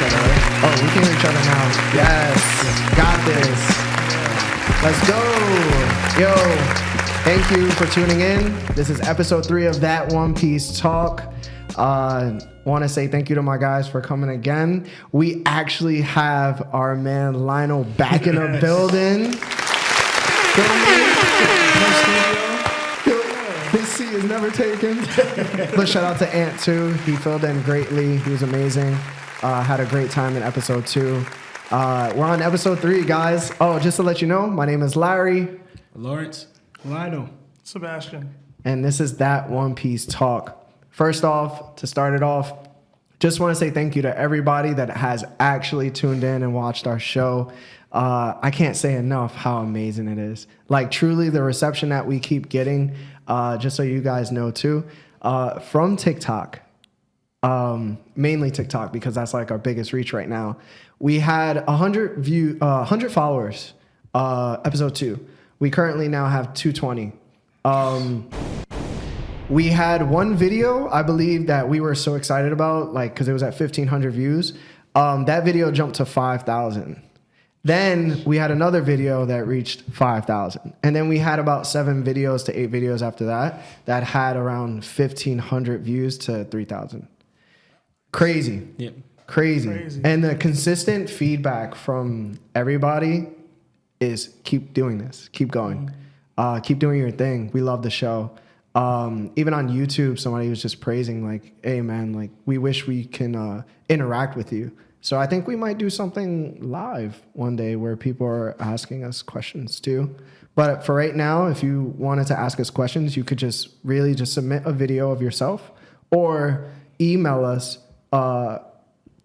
each other, right? Oh, we can hear each other now. Yes. Got this. Let's go. Yo, thank you for tuning in. This is episode 3 of That One Piece Talk. Want to say thank you to my guys for coming again. We actually have our man Lionel back in the building. His seat is never taken. But shout out to Ant too. He filled in greatly. He was amazing. Had a great time in episode 2. We're on episode 3, guys. Oh, just to let you know, my name is Larry. Lawrence. Lionel. Sebastian. And this is That One Piece Talk. First off, to start it off, just want to say thank you to everybody that has actually tuned in and watched our show. I can't say enough how amazing it is. Like, truly, the reception that we keep getting, just so you guys know too, from TikTok, mainly TikTok, because that's like our biggest reach right now. We had 100 followers, episode 2. We currently now have 220. We had one video, I believe, that we were so excited about, like, because it was at 1,500 views. That video jumped to 5,000. Then we had another video that reached 5,000. And then we had about 7 videos to 8 videos after that that had around 1,500 views to 3,000. Crazy. Yep. Crazy. And the consistent feedback from everybody is keep doing this. Keep going. Keep doing your thing. We love the show. Even on YouTube, somebody was just praising, like, hey man, like, we wish we can interact with you. So I think we might do something live one day where people are asking us questions too. But for right now, if you wanted to ask us questions, you could just really just submit a video of yourself or email us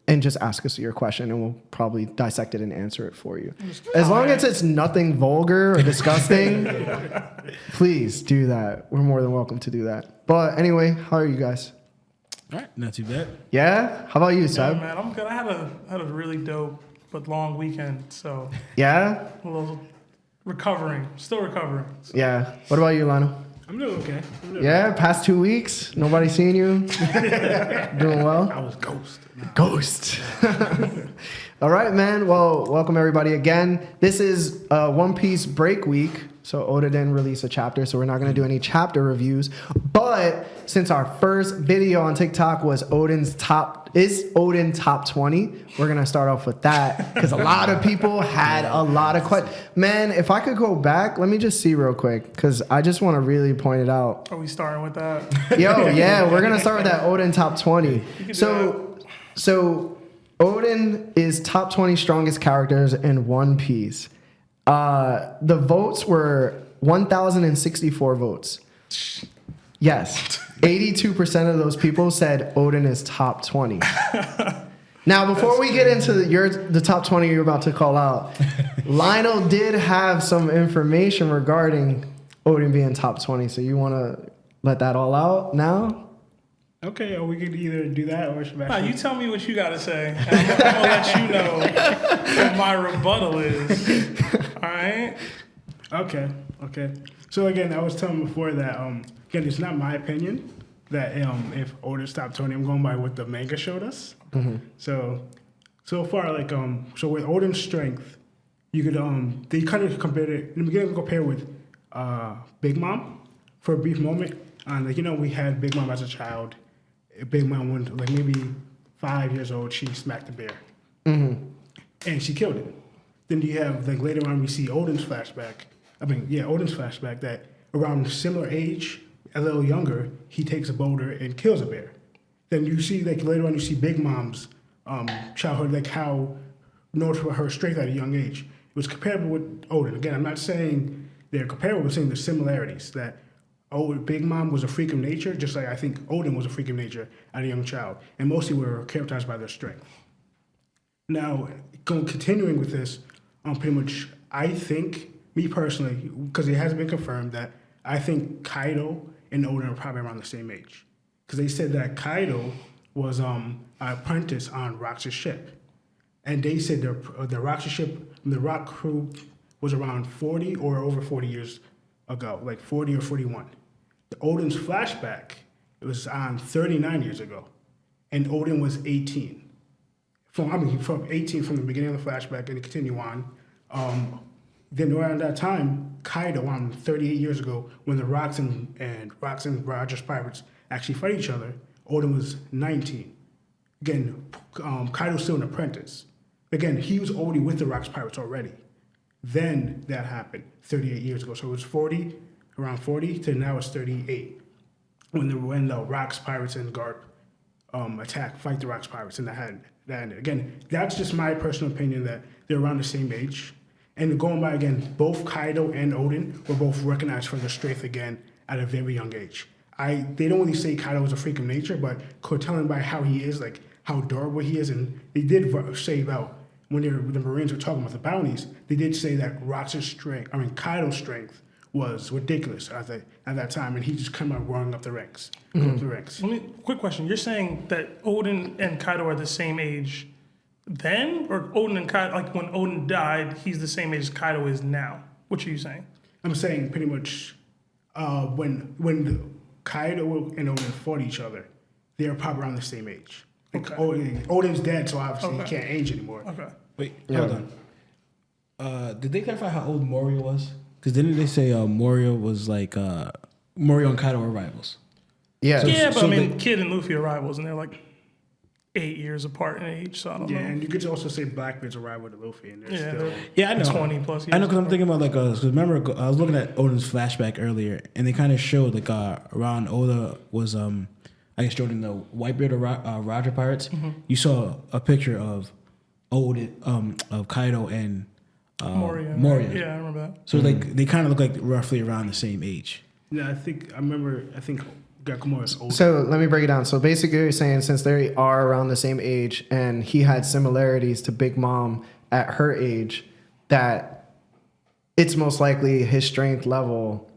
and just ask us your question, and we'll probably dissect it and answer it for you. As long as it's nothing vulgar or disgusting, please do that. We're more than welcome to do that. But anyway, how are you guys? All right, not too bad. Yeah? How about you, Seb? Yeah, man, I'm good. I had a really dope but long weekend, so Yeah? a little recovering, still recovering. So. Yeah. What about you, Lionel? I'm doing okay. Yeah, past 2 weeks, nobody seen you. Doing well? I was ghost. Nah. Ghost. All right, man. Well, welcome everybody again. This is One Piece break week. So Oda didn't release a chapter, so we're not going to do any chapter reviews. But since our first video on TikTok was Oden top 20, we're going to start off with that because a lot of people had a lot of questions. Man, if I could go back, let me just see real quick because I just want to really point it out. Are we starting with that? Yo, yeah, we're going to start with that Oden top 20. So Oden is top 20 strongest characters in One Piece. The votes were 1,064 votes. Yes. 82% of those people said Oden is top 20. Now, before we get into the top 20 you're about to call out, Lionel did have some information regarding Oden being top 20. So you want to let that all out now? Okay, or we could either do that or Nah, you tell me what you got to say. And I'm going to let you know what my rebuttal is. All right? Okay. So again, I was telling before that, again, it's not my opinion that if Oden's top 20, I'm going by what the manga showed us. Mm-hmm. So far, like, so with Oden's strength, you could, they kind of compared it, in the beginning, compare with Big Mom for a brief moment. And, like, we had Big Mom as a child. Big Mom, when like maybe 5 years old, she smacked a bear. Mm-hmm. And she killed it. Then you have, like, later on, we see Oden's flashback that around similar age, a little younger, he takes a boulder and kills a bear. Then you see, like, later on, you see Big Mom's childhood, like how known for her strength at a young age. It was comparable with Oden. Again, I'm not saying they're comparable, I'm saying the similarities that Big Mom was a freak of nature, just like I think Oden was a freak of nature at a young child, and mostly were characterized by their strength. Now, continuing with this, pretty much, I think, me personally, because it hasn't been confirmed, that I think Kaido and Oden are probably around the same age. Because they said that Kaido was an apprentice on Rox's ship. And they said the Rox's ship, the Rock crew, was around 40 or over 40 years ago, like 40 or 41. The Oden's flashback, it was on 39 years ago, and Oden was 18. from 18 from the beginning of the flashback and continue on. Then around that time, Kaido, 38 years ago, when the Rocks and Roger's pirates actually fight each other, Oden was 19. Again, Kaido's still an apprentice. Again, he was already with the Rocks pirates already. Then that happened 38 years ago. So it was around 40 to now it's 38. When the Rocks pirates and Garp fight the Rocks pirates, and that ended. Again, that's just my personal opinion that they're around the same age. And going by again, both Kaido and Oden were both recognized for their strength again at a very young age. They don't really say Kaido was a freak of nature, but telling by how he is, like how durable he is, and they did say about when the Marines were talking about the bounties, they did say that Kaido's strength was ridiculous at that time, and he just come out roaring up the ranks. Quick question: you're saying that Oden and Kaido are the same age then, or Oden and Kaido, like when Oden died, he's the same age as Kaido is now? What are you saying? I'm saying pretty much when Kaido and Oden fought each other, they were probably around the same age. Like Okay. Oden's dead, so obviously he can't age anymore. Okay. Wait, hold on. Did they clarify how old Morio was? Because didn't they say Morio was like Morio and Kaido were rivals? Yeah. But I mean, Kid and Luffy are rivals, and they're like 8 years apart in age, so I don't know. And you could also say Blackbeard's a rival to Luffy, and they're still... Yeah, I know. 20 plus years. I know because I'm thinking about like, because remember I was looking at Oden's flashback earlier, and they kind of showed like around Oda was I guess showed in the Whitebeard or Roger Pirates. Mm-hmm. You saw a picture of Oden, of Kaido and Moria. Moria. Yeah, I remember that. So like they kind of look like roughly around the same age. Yeah, I think Gakumora's older. So let me break it down. So basically, you're saying since they are around the same age, and he had similarities to Big Mom at her age, that it's most likely his strength level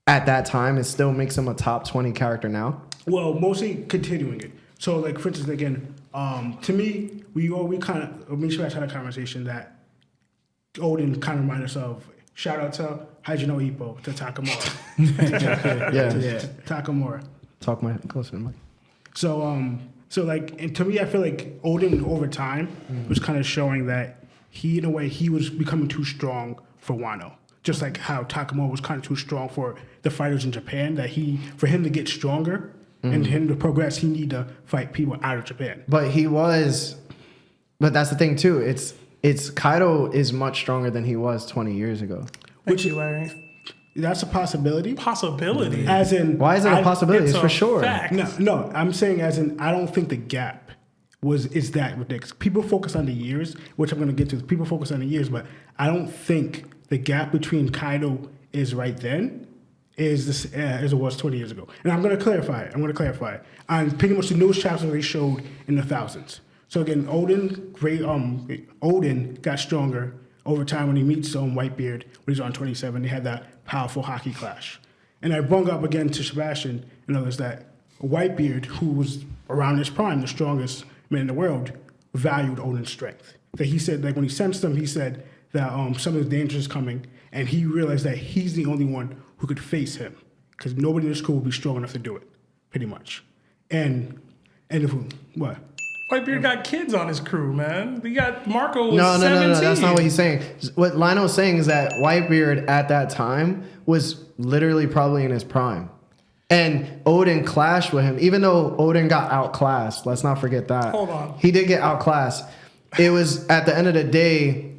at that time, it still makes him a top 20 character now. Well, mostly continuing it. So, like for instance, again, to me, we kind of had a conversation that Oden kind of reminded us of. Shout out to Hajino Ippo, to Takamura. Yeah. Takamura. Talk closer to the mic. So like, and to me, I feel like Oden over time was kind of showing that he, in a way, he was becoming too strong for Wano. Just like how Takamura was kind of too strong for the fighters in Japan, that for him to get stronger and him to progress, he need to fight people out of Japan. But that's the thing too. It's Kaido is much stronger than he was 20 years ago. Thank you, Larry. That's a possibility. Possibility. As in, why is it a possibility? It's for sure. Fact. No, I'm saying as in, I don't think the gap is that ridiculous. People focus on the years, which I'm going to get to. People focus on the years, but I don't think the gap between Kaido is right then as it was 20 years ago. And I'm going to clarify it. On pretty much the newest chapters they showed in the thousands. So again, Oden got stronger over time when he meets Whitebeard when he's on 27. They had that powerful Haki clash. And I brought up again to Sebastian and others that Whitebeard, who was around his prime, the strongest man in the world, valued Oden's strength. That he said, like when he sensed him, he said that some of the danger is coming, and he realized that he's the only one who could face him because nobody in the school would be strong enough to do it, pretty much. And what? Whitebeard got kids on his crew, man. We got Marco was No, 17. that's not what he's saying. What Lionel's saying is that Whitebeard at that time was literally probably in his prime. And Oden clashed with him, even though Oden got outclassed. Let's not forget that. Hold on. He did get outclassed. It was, at the end of the day,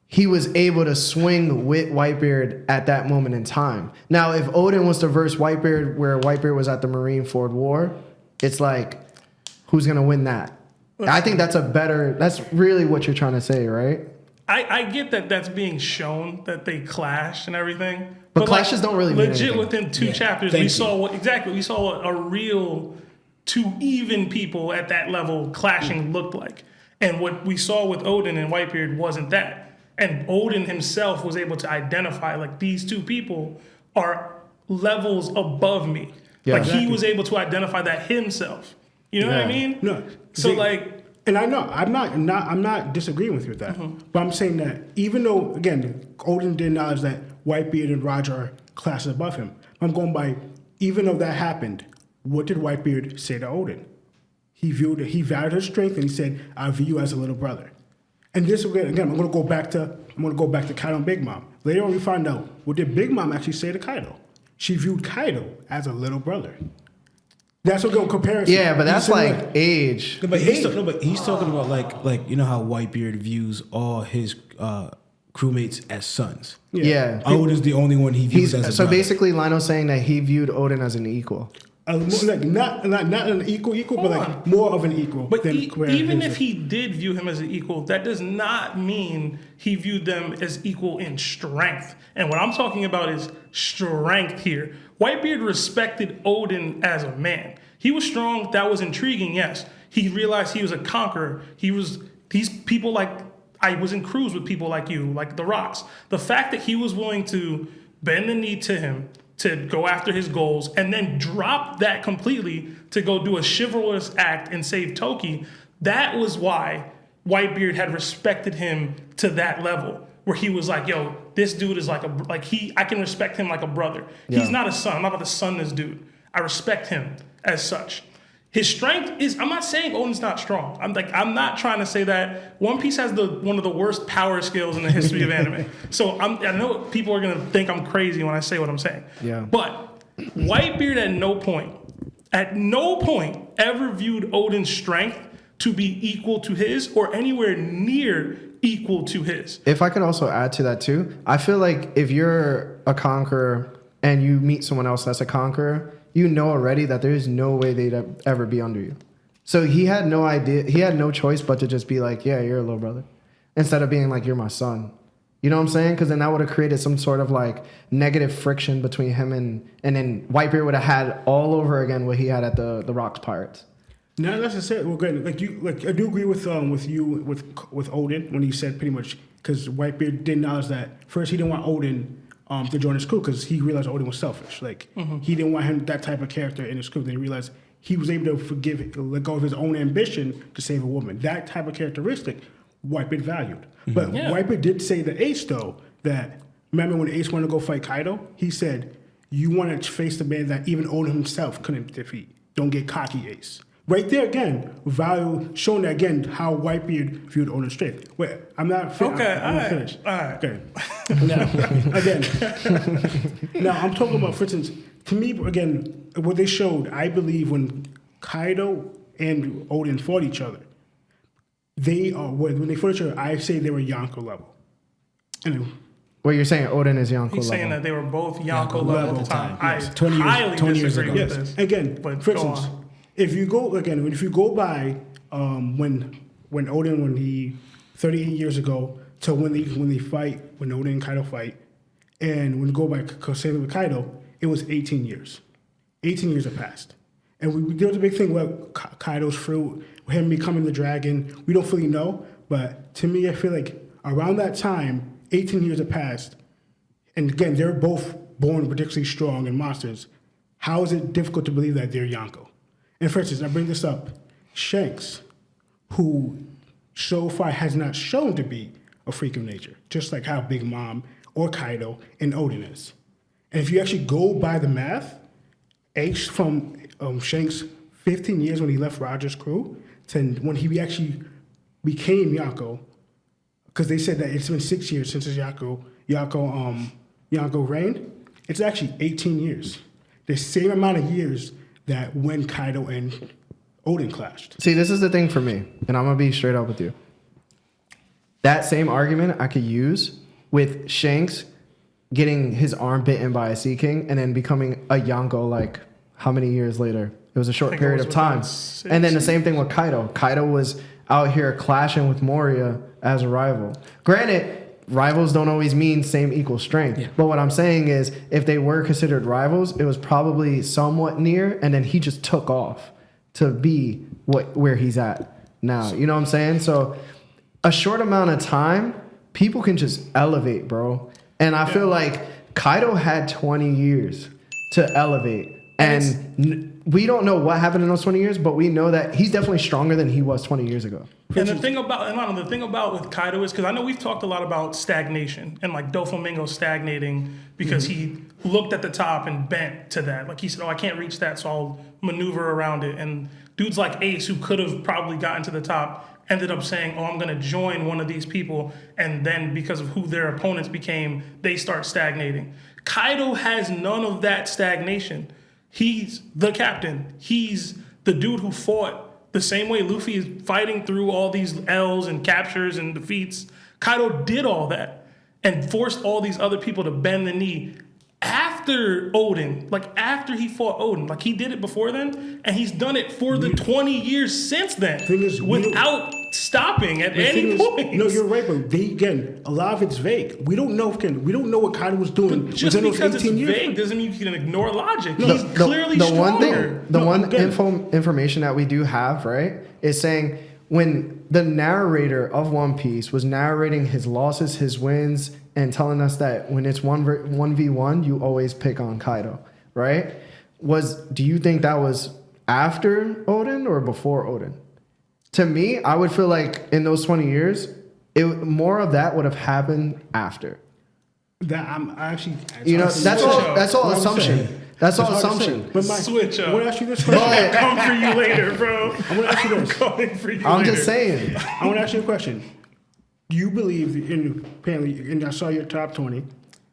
he was able to swing with Whitebeard at that moment in time. Now, if Oden was to verse Whitebeard where Whitebeard was at the Marineford War, it's like, who's going to win that? I think that's really what you're trying to say, right? I get that that's being shown, that they clashed and everything. But clashes don't really mean legit anything. within two chapters, we saw a real two even people at that level clashing looked like. And what we saw with Oden and Whitebeard wasn't that. And Oden himself was able to identify, like, these two people are levels above me. Yeah, like, exactly. he was able to identify that himself. You know what I mean? No. So, See, like... And I know, I'm not disagreeing with you with that. But I'm saying that even though, again, Oden did acknowledge that Whitebeard and Roger are classes above him, I'm going by, even though that happened, what did Whitebeard say to Oden? he valued her strength, and he said, "I view you as a little brother." And this again, I'm going to go back to Kaido and Big Mom. Later on, we find out what did Big Mom actually say to Kaido. She viewed Kaido as a little brother. That's a good comparison. Yeah, but that's like age. No, but he's talking about like you know how Whitebeard views all his crewmates as sons. Yeah. Oden is the only one he views as a so brother. basically, Lino's saying that he viewed Oden as an equal. Like not an equal, but like more of an equal. But than even if he did view him as an equal, that does not mean he viewed them as equal in strength. And what I'm talking about is strength here. Whitebeard respected Oden as a man. He was strong. That was intriguing. Yes, he realized he was a conqueror. These people like I was in crews with people like you, like the Rocks. The fact that he was willing to bend the knee to him to go after his goals and then drop that completely to go do a chivalrous act and save Toki, that was why Whitebeard had respected him to that level where he was like, yo, this dude is I can respect him like a brother. Yeah. He's not a son. I'm not about to son this dude. I respect him as such. His strength is, I'm not saying Oden's not strong. I'm not trying to say that. One Piece has one of the worst power skills in the history of anime. So I know people are going to think I'm crazy when I say what I'm saying. Yeah. But Whitebeard at no point ever viewed Oden's strength to be equal to his or anywhere near equal to his. If I could also add to that too, I feel like if you're a conqueror and you meet someone else that's a conqueror, you know already that there's no way they'd ever be under you. So he had no idea. He had no choice but to just be like, yeah, you're a little brother. Instead of being like, you're my son. You know what I'm saying? Because then that would have created some sort of like negative friction between him and then Whitebeard would have had all over again what he had at the Rocks Pirates. Not necessarily. Well, good. I do agree with Oden when he said pretty much because Whitebeard did acknowledge that first he didn't want Oden to join his crew because he realized Oden was selfish. Like he didn't want him that type of character in his crew. Then he realized he was able to let go of his own ambition to save a woman. That type of characteristic, Whitebeard valued. But Whitebeard did say to Ace though that remember when Ace wanted to go fight Kaido, he said, "You want to face the man that even Oden himself couldn't defeat. Don't get cocky, Ace." Right there again, value showing that again how Whitebeard viewed Oden's strength. Wait, I'm not finished. Okay, I'm not finished. All right. Okay. Now, again, now I'm talking about, for instance, to me, again, what they showed, I believe when Kaido and Oden fought each other, when they fought each other, I say they were Yonko level. And Well, you're saying Oden is Yonko He's level. saying that they were both Yonko level at the time. Yes. I 20 years- highly 20 years disagree ago. with yes, this. again, But for go instance, on. if you go by when Oden when he 38 years ago to when Oden and Kaido fight, and when you go by same with Kaido, it was 18 years. 18 years have passed, and there was a big thing about Kaido's fruit, him becoming the dragon. We don't fully know, but to me, I feel like around that time, 18 years have passed, and again, they're both born ridiculously strong and monsters. How is it difficult to believe that they're Yonko? And for instance, I bring this up, Shanks, who so far has not shown to be a freak of nature, just like how Big Mom or Kaido and Oden is. And if you actually go by the math, Ace from Shanks' 15 years when he left Roger's crew to when he actually became Yonko, because they said that it's been 6 years since his Yonko reign, it's actually 18 years. The same amount of years that when Kaido and Oden clashed. See, this is the thing for me, and I'm going to be straight up with you. That same argument I could use with Shanks getting his arm bitten by a Sea King and then becoming a Yonko like how many years later? It was a short period of time. And then the same thing with Kaido. Kaido was out here clashing with Moria as a rival. Granted, rivals don't always mean same equal strength. Yeah. But what I'm saying is if they were considered rivals, it was probably somewhat near, and then he just took off to be where he's at now. You know what I'm saying? So a short amount of time, people can just elevate, bro. And I feel like Kaido had 20 years to elevate. And we don't know what happened in those 20 years, but we know that he's definitely stronger than he was 20 years ago. And the thing about with Kaido is because I know we've talked a lot about stagnation and like Doflamingo stagnating because he looked at the top and bent to that. Like he said, "Oh, I can't reach that, so I'll maneuver around it." And dudes like Ace, who could have probably gotten to the top, ended up saying, "Oh, I'm going to join one of these people," and then because of who their opponents became, they start stagnating. Kaido has none of that stagnation. He's the captain. He's the dude who fought the same way Luffy is fighting through all these L's and captures and defeats. Kaido did all that and forced all these other people to bend the knee after Oden, like after he fought Oden. Like he did it before then, and he's done it for the 20 years since then without stopping at any point. No, you're right, but again, a lot of it's vague. We don't know what Kaido was doing Just within because those it's 18 years. vague doesn't mean you can ignore logic. He's clearly the stronger. One information that we do have, right, is saying when the narrator of One Piece was narrating his losses, his wins, and telling us that when it's 1v1, you always pick on Kaido, right? Do you think that was after Oden or before Oden? To me, I would feel like in those 20 years, more of that would have happened after. That I'm actually, that's all assumption. That's all assumption. But Switch up. I want to ask you this question. Come for you later, bro. I want to ask you this. Coming for you I'm later. just saying. I want to ask you a question. Do you believe apparently, and I saw your top 20,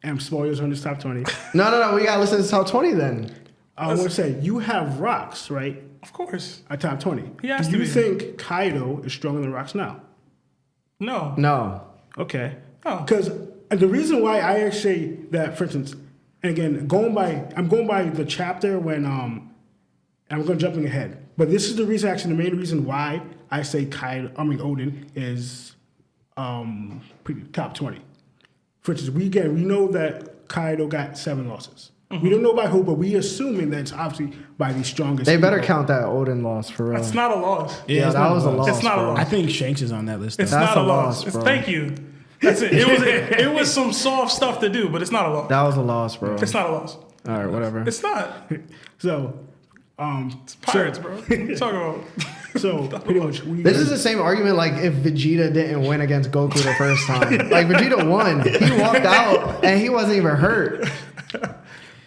and spoilers on this top 20. No. We got to listen to the top 20 then. I want to say, you have Rocks, right? Of course. At top 20. He has Do to you be. think Kaido is stronger than Rocks now? No. Okay. Oh. Because the reason why I say that, for instance, and again, I'm going by the chapter when I'm going jumping ahead, but this is the reason, actually, the main reason why I say Oden is top 20. For instance, we know that Kaido got 7 losses. We don't know by who, but we assuming that it's obviously by the strongest. They better people. count that Odin loss for real. It's not a loss. Yeah, that was a loss. It's not a bro. loss. I think Shanks is on that list. Though. It's That's not a a loss. loss, bro. Thank you. That's it. It was some soft stuff to do, but it's not a loss. That was a loss, bro. It's not a loss. All right, whatever. It's not. So, It's Pirates, bro. What are you talking about? so pretty much, This is the same argument like if Vegeta didn't win against Goku the first time. Like Vegeta won. He walked out and he wasn't even hurt.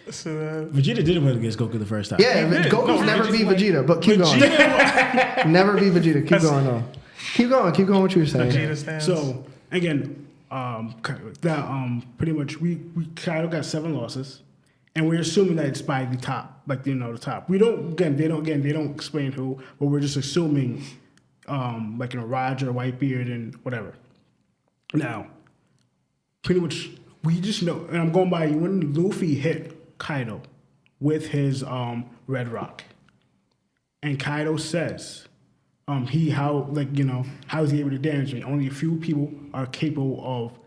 Vegeta did win against Goku the first time. Yeah, did. Goku's No, never Vegeta- beat Vegeta, but keep going. Never beat Vegeta. Keep going though. Keep going what you were saying. Vegeta stands. So again, pretty much we Kaido got 7 losses, and we're assuming that it's by the top, the top. They don't explain who, but we're just assuming, Roger, Whitebeard, and whatever. Now, pretty much we just know, and I'm going by when Luffy hit Kaido with his Red Rock, and Kaido says. How is he able to damage me? Only a few people are capable of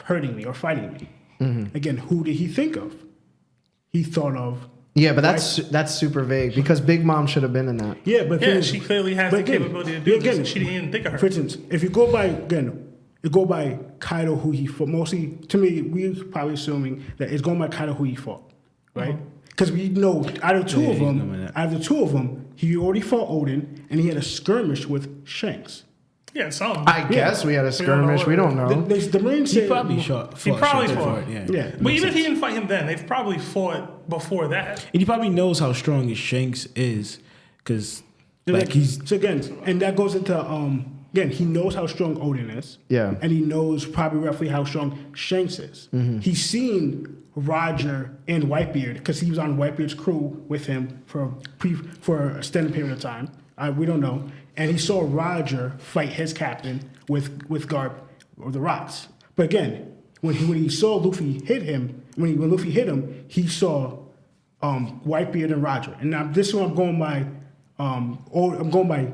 hurting me or fighting me. Mm-hmm. Again, who did he think of? He thought of. Yeah, but that's super vague because Big Mom should have been in that. Yeah, but she clearly has the capability to do this, and she didn't even think of her. For instance, if you go by Kaido who he fought, mostly to me, we're probably assuming that it's going by Kaido who he fought, right? Because we know out of the two of them, he already fought Oden, and he had a skirmish with Shanks. Yeah, some. I guess we had a skirmish. We don't know. The Marine said He probably fought. He probably Shanks fought. for it, Yeah. But even if he didn't fight him then, they've probably fought before that. And he probably knows how strong Shanks is, because he's. So again, and that goes into again, he knows how strong Oden is. Yeah. And he knows probably roughly how strong Shanks is. Mm-hmm. He's seen Roger and Whitebeard because he was on Whitebeard's crew with him for an extended period of time. We don't know. And he saw Roger fight his captain with Garp or the Rocks. But again, when he saw Luffy hit him, when Luffy hit him, he saw Whitebeard and Roger. And now this one I'm going by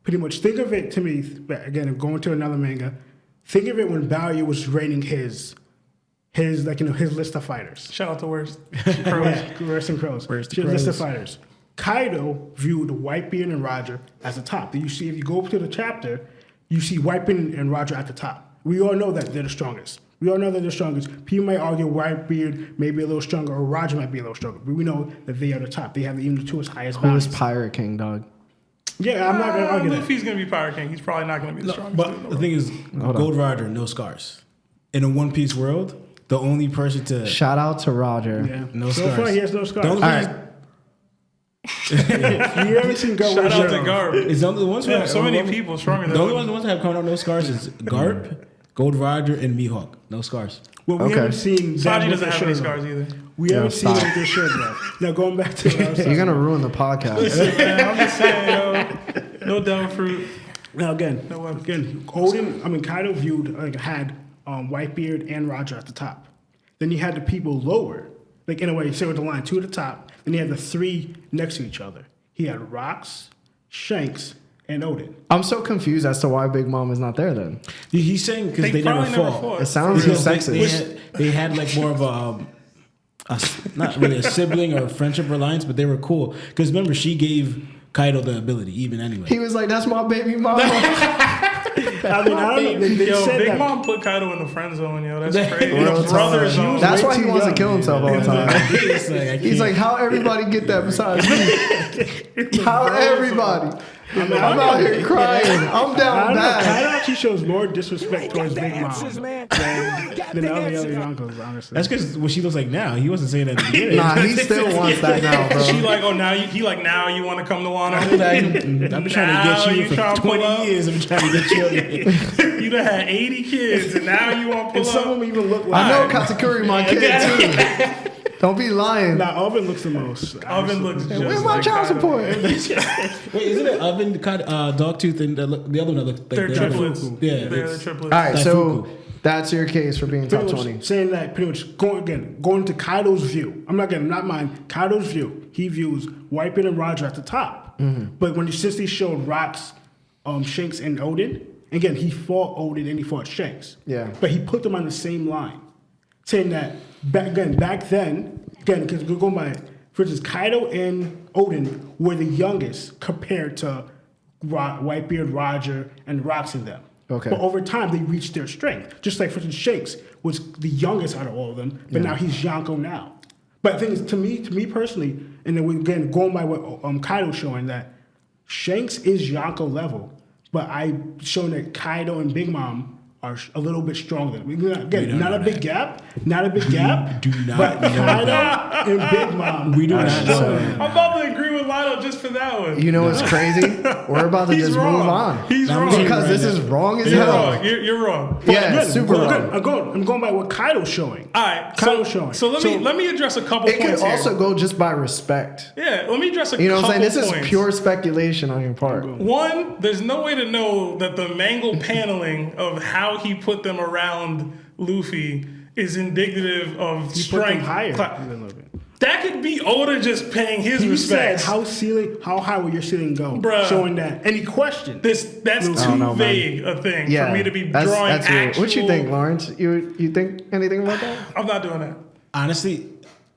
pretty much, think of it to me, again, I'm going to another manga, think of it when Barrier was rating his list of fighters. Shout out to Worst. Worst and Crows. His list of fighters. Kaido viewed Whitebeard and Roger as the top. If you go to the chapter, you see Whitebeard and Roger at the top. We all know that they're the strongest. We all know that they're strongest. People might argue Whitebeard may be a little stronger or Roger might be a little stronger. But we know that they are the top. They have even the 2 highest Who is bodies. Pirate King, dog? Yeah, I'm not going to argue that. Luffy's going to be Pirate King. He's probably not going to be the strongest. But the thing is, Gold Roger, no scars. In a One Piece world, the only person to Shout out to Roger. Yeah. no So scars. far, he has no scars. The only All person right. You haven't seen Garp. Shout out to Garp. is the only ones who Yeah, have, so many people stronger than The only Odin. ones that have come out no scars is Garp, Gold Roger, and Mihawk. No scars. Well, we Okay. haven't seen them Sanji with doesn't their have any shirts scars off. either. We haven't seen stop. them with their shirts off. Now, going back to what I was You're saying. gonna ruin the podcast. Man, I'm just saying, yo, no devil fruit. Now, again, No way. Kaido had Whitebeard and Roger at the top. Then you had the people lower. Like, in a way, say with the line 2 at the top. Then you had the 3 next to each other. He had Rocks, Shanks, and Oden. I'm so confused as to why Big Mom is not there then. He's saying because they never probably never fought. fought. It sounds Because sexist. they had like more of a not really a sibling or a friendship alliance, but they were cool. Because remember, she gave Kaido the ability, even anyway. He was like, "That's my baby mama." I don't know. They Yo, said Big that. Mom put Kaido in the friend zone, yo. That's crazy. Real The brother talk. zone. That's way why he too wants to young. kill himself all the time. It's like, I He's can't- like, "How everybody get that besides me? How everybody? I'm out here crying. I'm I down don't know. Kaido bad." actually shows more disrespect towards Big Mom than all the other uncles, honestly. That's because what she looks like now. He wasn't saying that at the beginning. Nah, he still wants that now, She bro. like, oh, now you want to come to Wano? I've been trying to Now get you you for trying to pull 20 up? years. I'm trying to get you. You done had 80 kids, and now you want to And pull some of up? them even look like. I know Katakuri my kid too. Don't be lying. Nah, Oven looks the most. Oven looks just Where's my like child Kaido. support? Wait, isn't it Oven, Dogtooth, and the other one that looks like They're triplets. Yeah, They're it's- the triplets. All right, so Daifuku. that's your case for being top Pretty much 20. saying that pretty much going to Kaido's view. Not mine. Kaido's view. He views Whitebeard and Roger at the top. But since they showed Rocks, Shanks, and Oden, again he fought Oden and he fought Shanks. Yeah. But he put them on the same line, saying that back then, because we're going by, for instance, Kaido and Oden were the youngest compared to Whitebeard, Roger, and Rocks and them. Okay. But over time, they reached their strength. Just like, for instance, Shanks was the youngest out of all of them, but now he's Yonko now. But the thing is, to me personally, and then again, going by what Kaido's showing, that Shanks is Yonko level, but I'm showing that Kaido and Big Mom are a little bit stronger. Again, not a big gap. Do not but know Kaido and Big Mom. We do are not stronger. know. I'm about to agree with Lino just for that one. You know what's crazy? We're about to He's just wrong. move on. He's I'm wrong. Because this is wrong as You're hell. wrong. You're wrong. Yeah, Again, super wrong. I'm going by what Kaido's showing. All right. Kaido's showing. So let me address a couple It could points here. also go just by respect. Yeah, let me address a You know what couple I'm saying? This points. is pure speculation on your part. One, there's no way to know that the mangle paneling of how he put them around Luffy is indicative of He put them strength. higher. Cla- than Luffy. That could be Oda just paying his He said, respects. how high will your ceiling go? Bruh. Showing that. And he questioned. That's I too don't know, man. vague a thing Yeah, for me to be that's drawing weird. actual. What you think, Lawrence? You think anything about that? I'm not doing that. Honestly,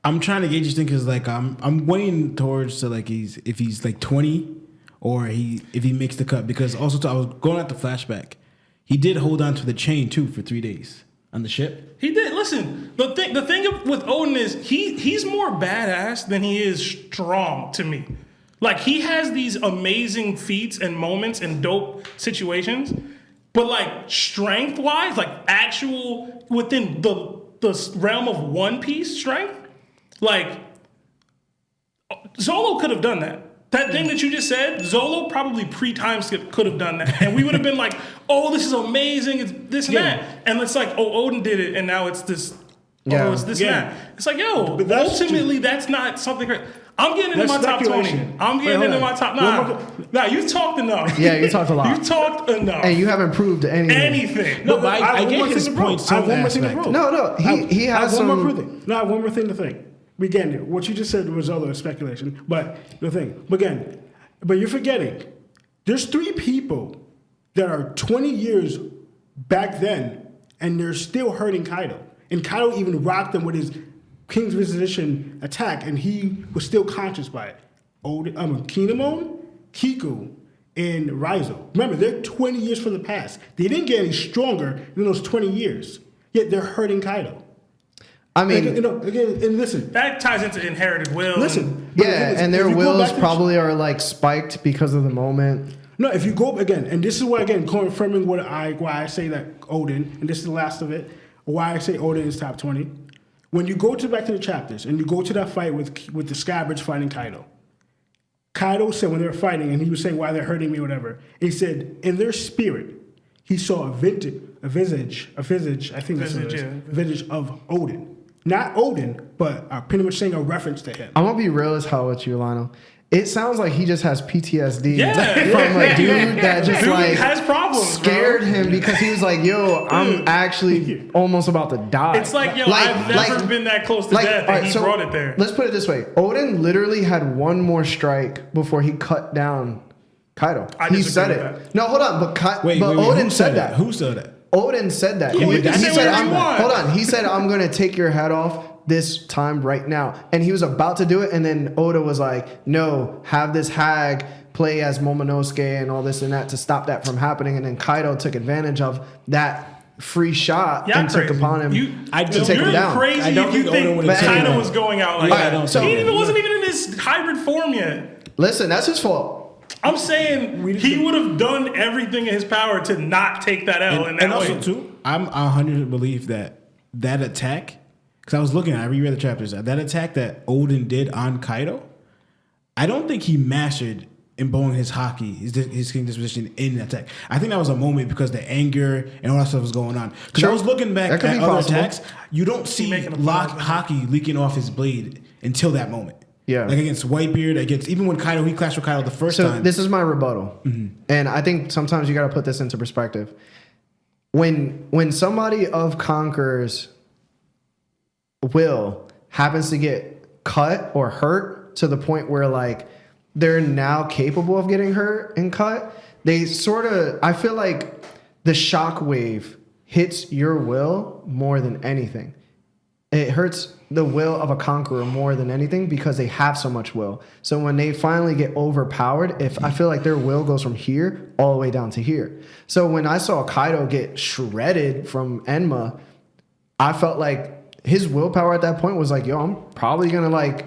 I'm trying to gauge this thing because like I'm weighing towards to like if he's like 20 or if he makes the cut, because also too, I was going at the flashback. He did hold on to the chain too for 3 days on the ship. He did. Listen, the thing with Oden is he's more badass than he is strong to me. Like, he has these amazing feats and moments and dope situations, but like strength wise, like actual within the realm of One Piece strength, like Zolo could have done that. That thing that you just said, Zolo probably pre-time skip could have done that. And we would have been like, oh, this is amazing, it's this and Yeah. that. And it's like, oh, Oden did it, and now it's this, Yeah. oh, it's this Yeah. and that. It's like, yo, But that's ultimately, that's not something great. I'm getting into That's my top 20. speculation. I'm getting Wait, into hold my top, on. nah, you've talked enough. Yeah, you talked a lot. You've talked enough. And you haven't proved anything. Anything. No, but I have one get more his thing to prove. point. I have one more some thing to aspect. prove. No, he I have has one more some. thing. No, I have one more thing to think. Again, what you just said was other speculation, but the thing. But again, but you're forgetting. There's 3 people that are 20 years back then, and they're still hurting Kaido. And Kaido even rocked them with his King's Visitation attack, and he was still conscious by it. Kinemon, Kiku, and Raizo. Remember, they're 20 years from the past. They didn't get any stronger in those 20 years. yet they're hurting Kaido. I mean, again, and listen. That ties into inherited will. Listen. and their wills probably are like spiked because of the moment. No, if you go again, and this is what again confirming why I say that Oden, and this is the last of it, why I say Oden is top 20. When you go back to the chapters and you go to that fight with the Scabbards fighting Kaido. Kaido said when they were fighting, and he was saying why they're hurting me, or whatever. He said in their spirit, he saw a visage of Oden. Not Oden, but pretty much saying a reference to him. I'm gonna be real as hell with you, Lionel. It sounds like he just has PTSD from a dude that just has problems, scared him because he was like, "Yo, I'm actually almost about to die." It's like, yo, I've never been that close to death, and he brought it there. Let's put it this way: Oden literally had one more strike before he cut down Kaido. He said it. That. No, hold on, but Oden said that. Who said that? Odin said that. Yeah, he said, hold on. He said, I'm going to take your head off this time right now. And he was about to do it. And then Oda was like, no, have this hag play as Momonosuke and all this and that to stop that from happening. And then Kaido took advantage of that free shot and took upon him to take him down. You're crazy if you think Kaido was going out like that. He wasn't even in his hybrid form yet. Listen, that's his fault. I'm saying he would have done everything in his power to not take that L in that way. And also, too, I'm 100% believe that attack, because I was looking at it, I reread the chapters, that attack that Oden did on Kaido, I don't think he mastered imbuing his Haki, his king disposition in the attack. I think that was a moment because the anger and all that stuff was going on. Because I was looking back at other attacks, you don't see Haki leaking off his blade until that moment. Yeah, like against Whitebeard, even when he clashed with Kaido the first time. So this is my rebuttal, and I think sometimes you got to put this into perspective. When somebody of Conqueror's will happens to get cut or hurt to the point where like they're now capable of getting hurt and cut, they sort of, I feel like the shockwave hits your will more than anything. It hurts the will of a conqueror more than anything because they have so much will. So when they finally get overpowered, I feel like their will goes from here all the way down to here. So when I saw Kaido get shredded from Enma, I felt like his willpower at that point was like, yo, I'm probably gonna like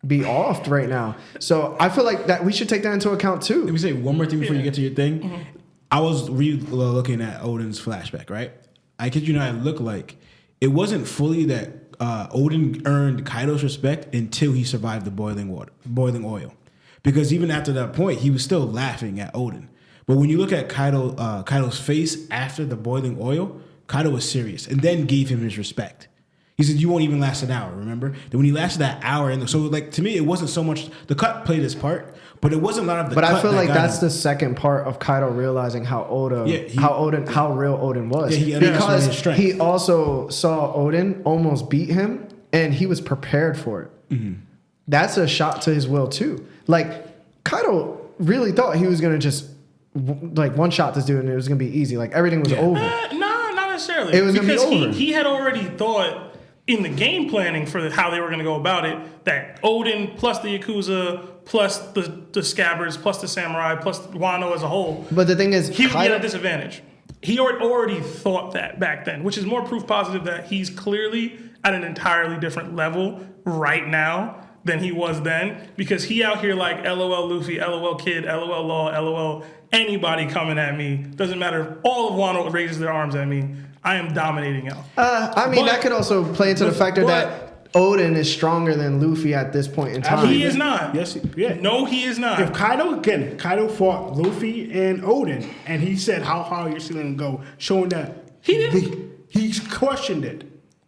be offed right now. So I feel like that we should take that into account too. Let me say one more thing before you get to your thing. I was looking at Oden's flashback, right? I kid you not, it looked like it wasn't fully that Oden earned Kaido's respect until he survived the boiling oil. Because even after that point, he was still laughing at Oden. But when you look at Kaido's face after the boiling oil, Kaido was serious and then gave him his respect. He said, you won't even last an hour, remember? Then when he lasted that hour, so like to me, it wasn't so much, the cut played its part, but it wasn't a lot of the cut. But I feel like that's the second part of Kaido realizing how real Oden was. Yeah, because he also saw Oden almost beat him and he was prepared for it. Mm-hmm. That's a shot to his will too. Like Kaido really thought he was going to just like one shot this dude and it was going to be easy. Like everything was over. No, not necessarily. It was going to be over. He had already thought in the game planning for how they were going to go about it, that Oden plus the Yakuza plus the Scabbards plus the Samurai plus Wano as a whole. But the thing is, he would be at a disadvantage. He already thought that back then, which is more proof positive that he's clearly at an entirely different level right now than he was then, because he out here like LOL Luffy, LOL Kid, LOL Law, LOL anybody coming at me. Doesn't matter if all of Wano raises their arms at me. I am dominating y'all. That could also play into the factor that Oden is stronger than Luffy at this point in time. He is not. Yes, yeah. No, he is not. If Kaido fought Luffy and Oden, and he said how hard you're going to go, showing that he questioned it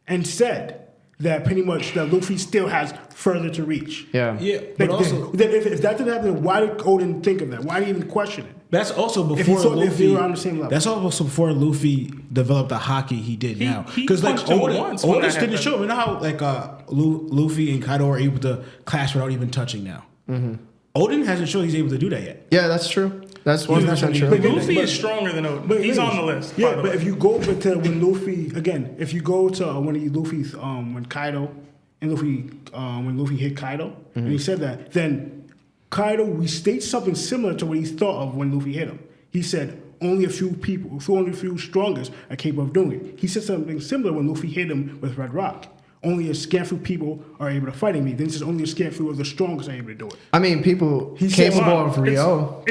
and said that pretty much that Luffy still has further to reach. Yeah. But also, if that didn't happen, why did Oden think of that? Why did he even question it? That's also before if they were on the same level. That's also before Luffy developed the Haki he did now. Because like Oden didn't show him. You know how like Luffy and Kaido are able to clash without even touching now. Mm-hmm. Odin hasn't shown he's able to do that yet. Yeah, that's true. That's 100% true. Luffy is stronger than Oden. He's on the list. Yeah, but if you go to when Luffy again, if you go to when Kaido and Luffy when Luffy hit Kaido and he said that, then Kaido restates something similar to what he thought of when Luffy hit him. He said, only a few people, only a few strongest are capable of doing it. He said something similar when Luffy hit him with Red Rock. Only a scant few people are able to fight me. Then it's only a scant few of the strongest are able to do it. I mean, people capable of Rio.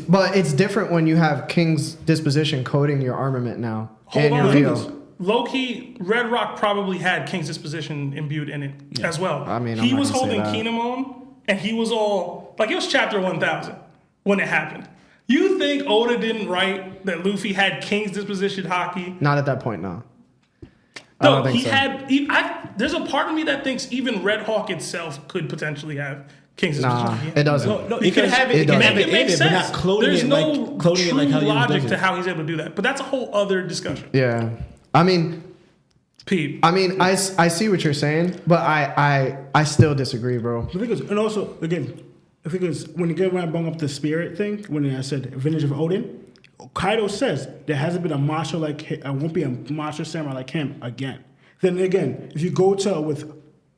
But it's different when you have King's disposition coding your armament now. Hold on. Rio. Low-key, Red Rock probably had King's disposition imbued in it as well. I mean, he was holding Kinemon, and he was all like, it was chapter 1000 when it happened. You think Oda didn't write that Luffy had King's disposition Haki? Not at that point, no. No, he had. There's a part of me that thinks even Red Hawk itself could potentially have King's disposition. It doesn't. No, it can have it. It can have it in it, but not cloning There's it no like true how he logic does to it. how he's able to do that. But that's a whole other discussion. Yeah. I mean, Pete. I see what you're saying, but I still disagree, bro. The thing is, and also, again, the thing is, when I brought up the spirit thing, when I said Vintage of Odin, Kaido says there hasn't been a monster like him, won't be a monster samurai like him again. Then again, if you go to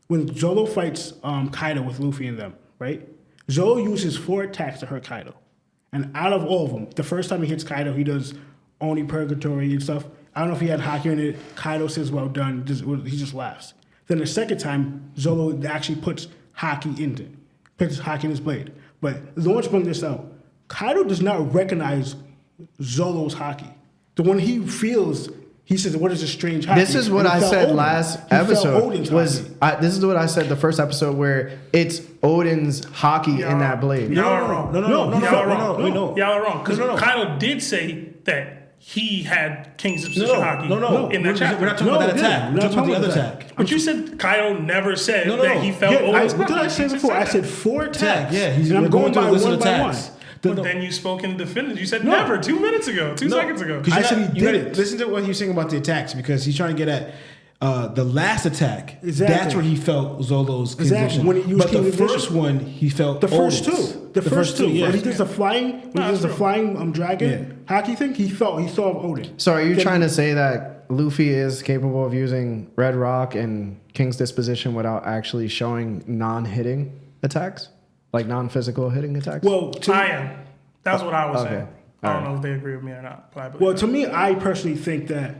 when Zolo fights Kaido with Luffy and them, right? Zolo uses 4 attacks to hurt Kaido. And out of all of them, the first time he hits Kaido, he does Oni Purgatory and stuff. I don't know if he had Haki in it. Kaido says, well done. He just laughs. Then the second time, Zolo actually puts Haki in it. Puts Haki in his blade. But Lawrence brought this out. Kaido does not recognize Zolo's Haki. The one he feels, he says, what is this strange Haki? This is what I said last episode. This is what I said the first episode where it's Odin's Haki in that blade. Y'all are wrong. No. Y'all are wrong. Because Kaido did say that he had King's disposition Haki in that chapter. We're not talking about that attack. We're talking about the other attack. But you said Kaido never said that he felt Odin's What did I say before? I said 4 attacks. Yeah, and I'm going by one by one. But then you spoke in definitive. You said never 2 minutes ago, 2 seconds ago. I said he did it. Listen to what he was saying about the attacks because he's trying to get at the last attack. Exactly. That's where he felt Zolo's Exactly. When he used but the King's first vision. one, he felt The first Odin's. two. The first two. Yeah. When he does the flying, dragon Haki thing, he saw of Odin. So are you trying to say that Luffy is capable of using Red Rock and King's disposition without actually showing non-hitting attacks? Like non-physical hitting attacks? Well, I am. That's what I was Okay. saying. I don't know if they agree with me or not. But I believe to me, I personally think that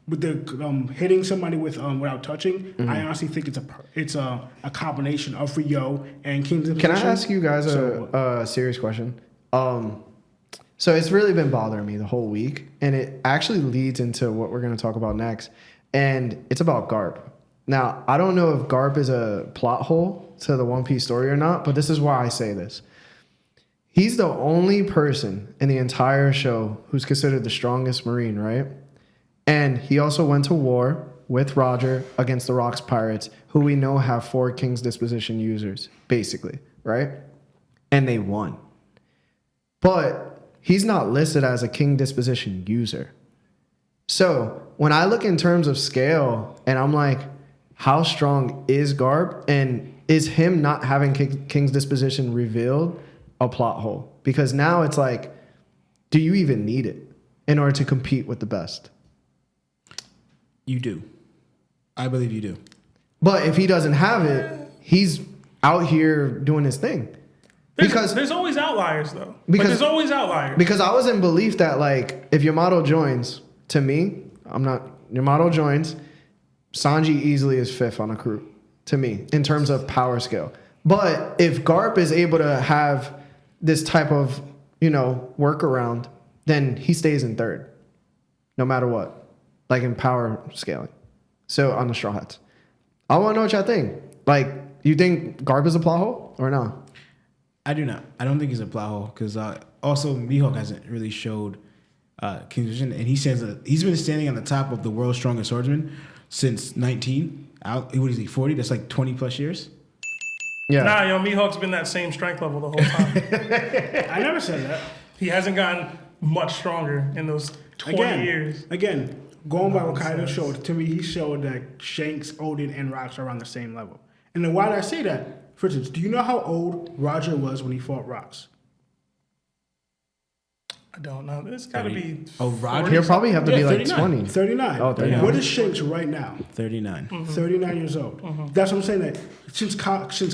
with the hitting somebody with without touching, I honestly think it's a combination of Rio and King's Can I ask you guys a serious question? So it's really been bothering me the whole week, and it actually leads into what we're going to talk about next, and it's about Garp. Now, I don't know if Garp is a plot hole to the One Piece story or not, but this is why I say this. He's the only person in the entire show who's considered the strongest Marine, right? And he also went to war with Roger against the Rocks Pirates, who we know have 4 King's Disposition users, basically, right? And they won. But he's not listed as a King Disposition user. So when I look in terms of scale and I'm like, how strong is Garp? And is him not having King's Disposition revealed a plot hole? Because now it's like, do you even need it in order to compete with the best? You do. I believe you do. But if he doesn't have it, he's out here doing his thing. There's always outliers, though. There's always outliers. Because I was in belief that, like, if Yamato joins, to me, Yamato joins, Sanji easily is 5th on a crew, to me, in terms of power scale. But if Garp is able to have this type of, workaround, then he stays in 3rd, no matter what, like in power scaling. So on the Straw Hats. I want to know what y'all think. Like, you think Garp is a plot hole or no? I do not. I don't think he's a plot hole because also Mihawk hasn't really showed King's vision, and he's been standing on the top of the world's strongest swordsman since 19. What is he, 40? That's like 20 plus years. Yeah. Nah, Mihawk's been that same strength level the whole time. I never said that. He hasn't gotten much stronger in those 20 years. Again, going by what Kaido showed, to me, he showed that Shanks, Odin, and Rocks are on the same level. And then why did I say that? For instance, do you know how old Roger was when he fought Rocks? I don't know. It's got to be. Oh, Roger. He'll probably have to be like 39. 20. 39. Oh, 39. What is Shanks right now? 39. 39 years old. That's what I'm saying. That since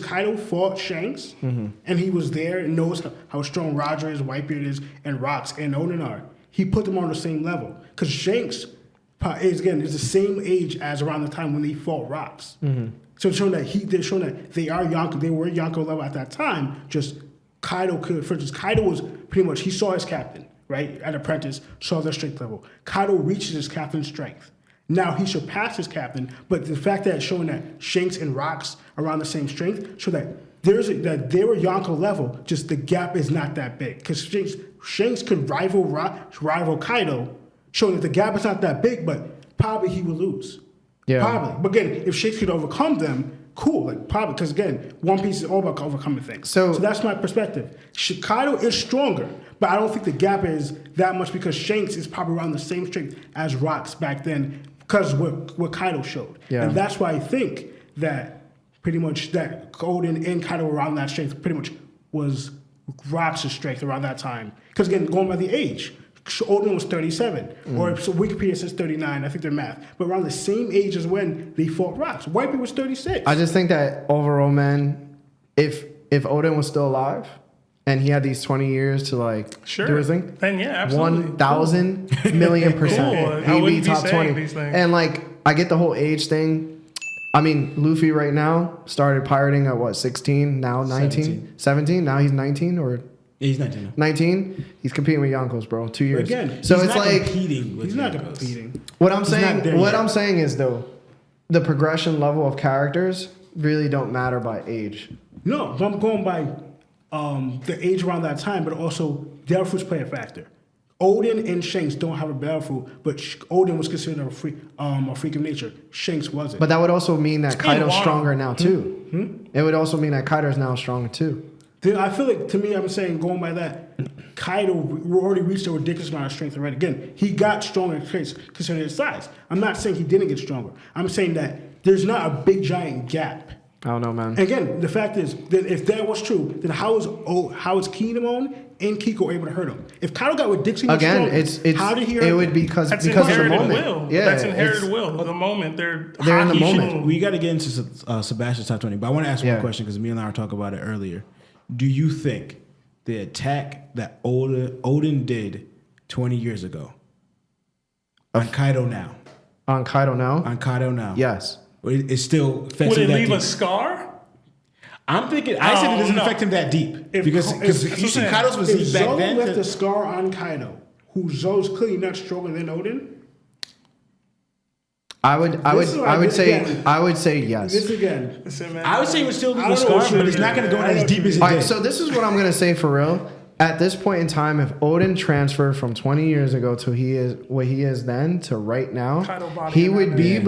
Kaido fought Shanks and he was there and knows how strong Roger is, Whitebeard is, and Rocks and Oden are, he put them on the same level. Because Shanks is the same age as around the time when they fought Rocks. So it's showing that they're showing that they are Yonko. They were Yonko level at that time. Just Kaido could. For instance, Kaido was pretty much, he saw his captain, right, at Apprentice, saw their strength level. Kaido reaches his captain's strength. Now he surpassed his captain, but the fact that it's showing that Shanks and Rocks are around the same strength, show that that they were Yonko level, just the gap is not that big. Because Shanks could rival Kaido, showing that the gap is not that big, but probably he would lose. Yeah. Probably. But again, if Shanks could overcome them, cool. Like probably, because again, One Piece is all about overcoming things. So that's my perspective. Kaido is stronger, but I don't think the gap is that much because Shanks is probably around the same strength as Rocks back then because what Kaido showed. Yeah. And that's why I think that pretty much that Oden and Kaido around that strength pretty much was Rocks' strength around that time. Because again, going by the age, Oden was 37, or so Wikipedia says 39. I think they're math, but around the same age as when they fought Rocks. Whitebeard was 36. I just think that overall, man, if Oden was still alive and he had these 20 years to like do his thing, then yeah, absolutely. 1,000 million percent, Cool. I he'd be wouldn't be top saying 20. these things. And like, I get the whole age thing. I mean, Luffy right now started pirating at what, 16? Now 19, 17. Now he's 19 or. He's 19 now. 19. He's competing with Yonkos, bro. 2 years. Again, so he's it's not like competing with he's not Yonkos. competing. what I'm not saying. there What yet. I'm saying is though, the progression level of characters really don't matter by age. No, but I'm going by the age around that time, but also Battle Fruits play a factor. Oden and Shanks don't have a Battle Fruit, but Oden was considered a freak of nature. Shanks wasn't. But that would also mean that Kaido's Wano. stronger now too. It would also mean that Kaido's now stronger too. I feel like, to me, I'm saying, going by that, Kaido already reached a ridiculous amount of strength already. Again, he got stronger considering his size. I'm not saying he didn't get stronger. I'm saying that there's not a big, giant gap. I don't know, man. And again, the fact is that if that was true, then how is Kinemon and Kiko able to hurt him? If Kaido got ridiculously Again, stronger, it's how did he hurt it would him? be because That's of the inherited moment. will. Yeah, That's inherited it's- will. The moment they're in the Haki moment. shown. We got to get into Sebastian's top 20, but I want to ask Yeah. one question because me and I were talking about it earlier. Do you think the attack that Oden did 20 years ago on Kaido now? On Kaido now? On Kaido now? Yes. It still affects Would him it that leave deep? a scar? I'm thinking, I said it doesn't no. affect him that deep. If- Because if- you see if- Kaido's If physique back Zoe then. left a scar on Kaido, who Zoe's clearly not stronger than Oden, I would say yes. this again. Listen, man, I would say it would still leave I a don't know scar, what you but it's mean. not going to go I as don't deep know as it All right, did. so this is what I'm gonna say for real. At this point in time, if Odin transferred from 20 years ago to what he is then to right now, Kaido body he and would be everything.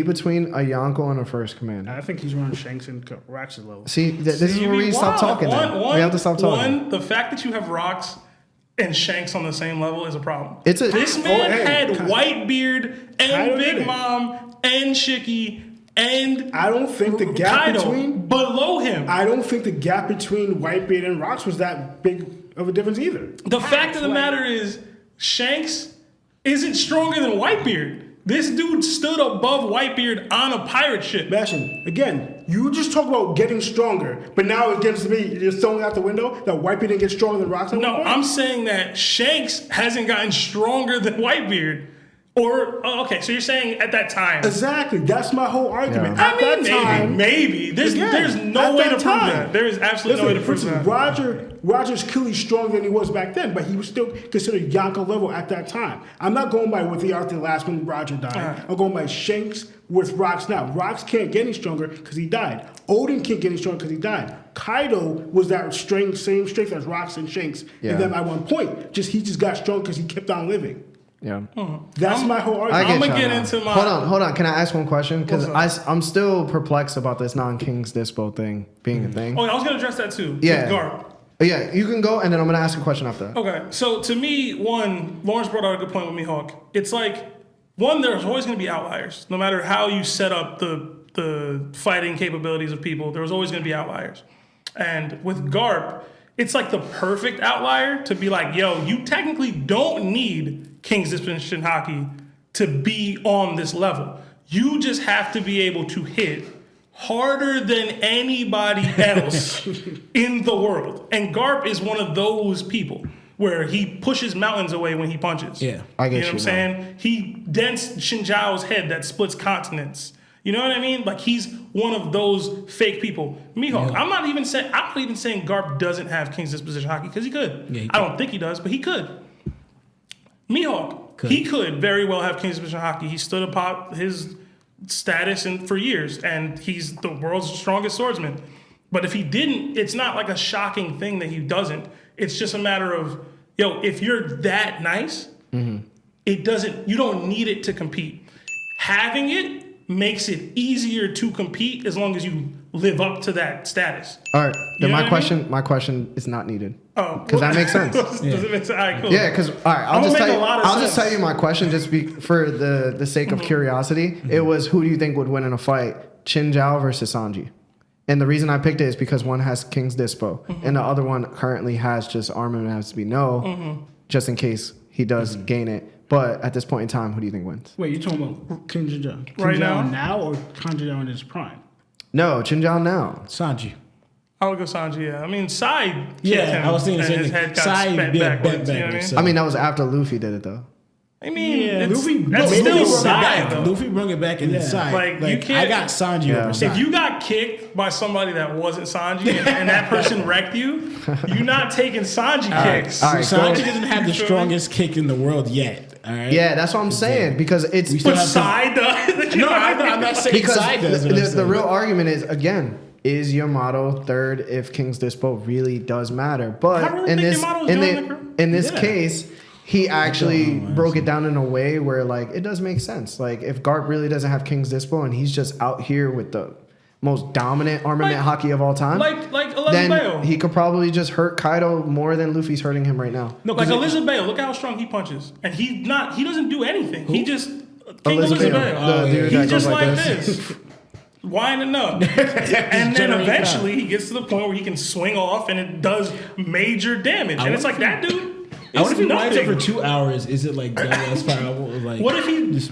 between a Yonko and a first commander. I think he's running Shanks and Rax's level. See, this is where we stop talking. Then. We have to stop talking. One, the fact that you have Rocks and Shanks on the same level is a problem. It's a This man hey, had Kaido- Whitebeard and Kaido did Big it. Mom and Shiki and I don't think the gap Kaido between below him. I don't think the gap between Whitebeard and Rocks was that big of a difference either. The fact of the matter is, Shanks isn't stronger than Whitebeard. This dude stood above Whitebeard on a pirate ship. Bastion, again, you just talk about getting stronger, but now it gets to me, you're throwing out the window that Whitebeard didn't get stronger than Rocks. No, I'm saying that Shanks hasn't gotten stronger than Whitebeard. Or, okay, so you're saying at that time. Exactly. That's my whole argument. Yeah. At that time, maybe. There's again, no at way to that prove time. that. There is absolutely no way to prove Listen, that. Roger's clearly stronger than he was back then, but he was still considered Yonko level at that time. I'm not going by what they are at the last when Roger died. Alright. I'm going by Shanks with Rocks now. Rocks can't get any stronger because he died. Odin can't get any stronger because he died. Kaido was that same strength as Rocks and Shanks. Yeah. And then at one point, he just got strong because he kept on living. Yeah. That's my whole I argument. get I'ma y'all get now. into my- Hold on. Can I ask one question? Because What's up? I'm still perplexed about this non-King's Dispo thing being a thing. Oh, I was going to address that too. Yeah. With Garp. Yeah, you can go, and then I'm gonna ask a question after that. Okay, so to me, one, Lawrence brought out a good point with me, Hawk. It's like, one, there's always going to be outliers. No matter how you set up the fighting capabilities of people, there's always going to be outliers. And with Garp, it's like the perfect outlier to be like, yo, you technically don't need King's Disposition Haki to be on this level. You just have to be able to hit harder than anybody else in the world. And Garp is one of those people where he pushes mountains away when he punches. Yeah, I get you know what I'm saying? He dents Shinjao's head that splits continents. You know what I mean? Like he's one of those fake people. Mihawk, I'm not even saying Garp doesn't have King's Disposition Haki because he could. Yeah, he I don't think he does, but he could. Mihawk, he could very well have King's Disposition Haki. He stood upon his status for years, and he's the world's strongest swordsman. But if he didn't, it's not like a shocking thing that he doesn't. It's just a matter of, yo, if you're that nice, it doesn't. You don't need it to compete. Having it makes it easier to compete as long as you live up to that status. All right. Then You know my what I question, my question is not needed. Oh, Because that makes sense. Does it make sense? All right, cool. Yeah, because all right, I'll I'm just gonna tell make you. a lot of I'll just sense. tell you my question, just for the sake of curiosity. It was, who do you think would win in a fight, Chin Zhao versus Sanji? And the reason I picked it is because one has King's Dispo, and the other one currently has just armament has to be just in case he does gain it. But at this point in time, who do you think wins? Wait, you talking about Kinja Right now? now or Kinja in his prime? No, Chin Zhao now. Sanji. I would go Sanji, yeah. I mean, Sai kicked Yeah, him, I was thinking the and same his thing. head got Sai spent bent backwards. You know what I mean? backwards, so- I mean, that was after Luffy did it, though. I mean, Yeah, it's, Luffy- that's Luffy still brought it Sai, back. though. Luffy brought it back in the side. Like, you can't- I got Sanji Yeah. over Sai. If you got kicked by somebody that wasn't Sanji and that person wrecked you, you're not taking Sanji kicks. all right. Sanji go. doesn't have the You feel me? strongest kick in the world yet. All right. Yeah, that's what I'm saying, because it's We still But have to- Sai does. No, I'm not saying because Sai does. what I'm the saying. real argument is, again, is Yamato third if King's Dispo really does matter? But I really in think this Yamato's in, doing the, it, bro. in this Yeah. case, he actually broke it down in a way where like it does make sense. Like if Garp really doesn't have King's Dispo and he's just out here with the most dominant armament hockey of all time, Like Elizabeth then Bale. he could probably just hurt Kaido more than Luffy's hurting him right now. No, Like 'cause it- Elizabeth Bale, look how strong he punches. And he doesn't do anything. He just King Elizabeth Elizabeth Bale, Bale. the dude that He's goes just like this. this. Winding up. And then generating eventually he gets to the point where he can swing off and it does major damage. And it's like that dude. I wonder if he It's winds up for nothing. 2 hours. Is it like that's powerful? Like What if he just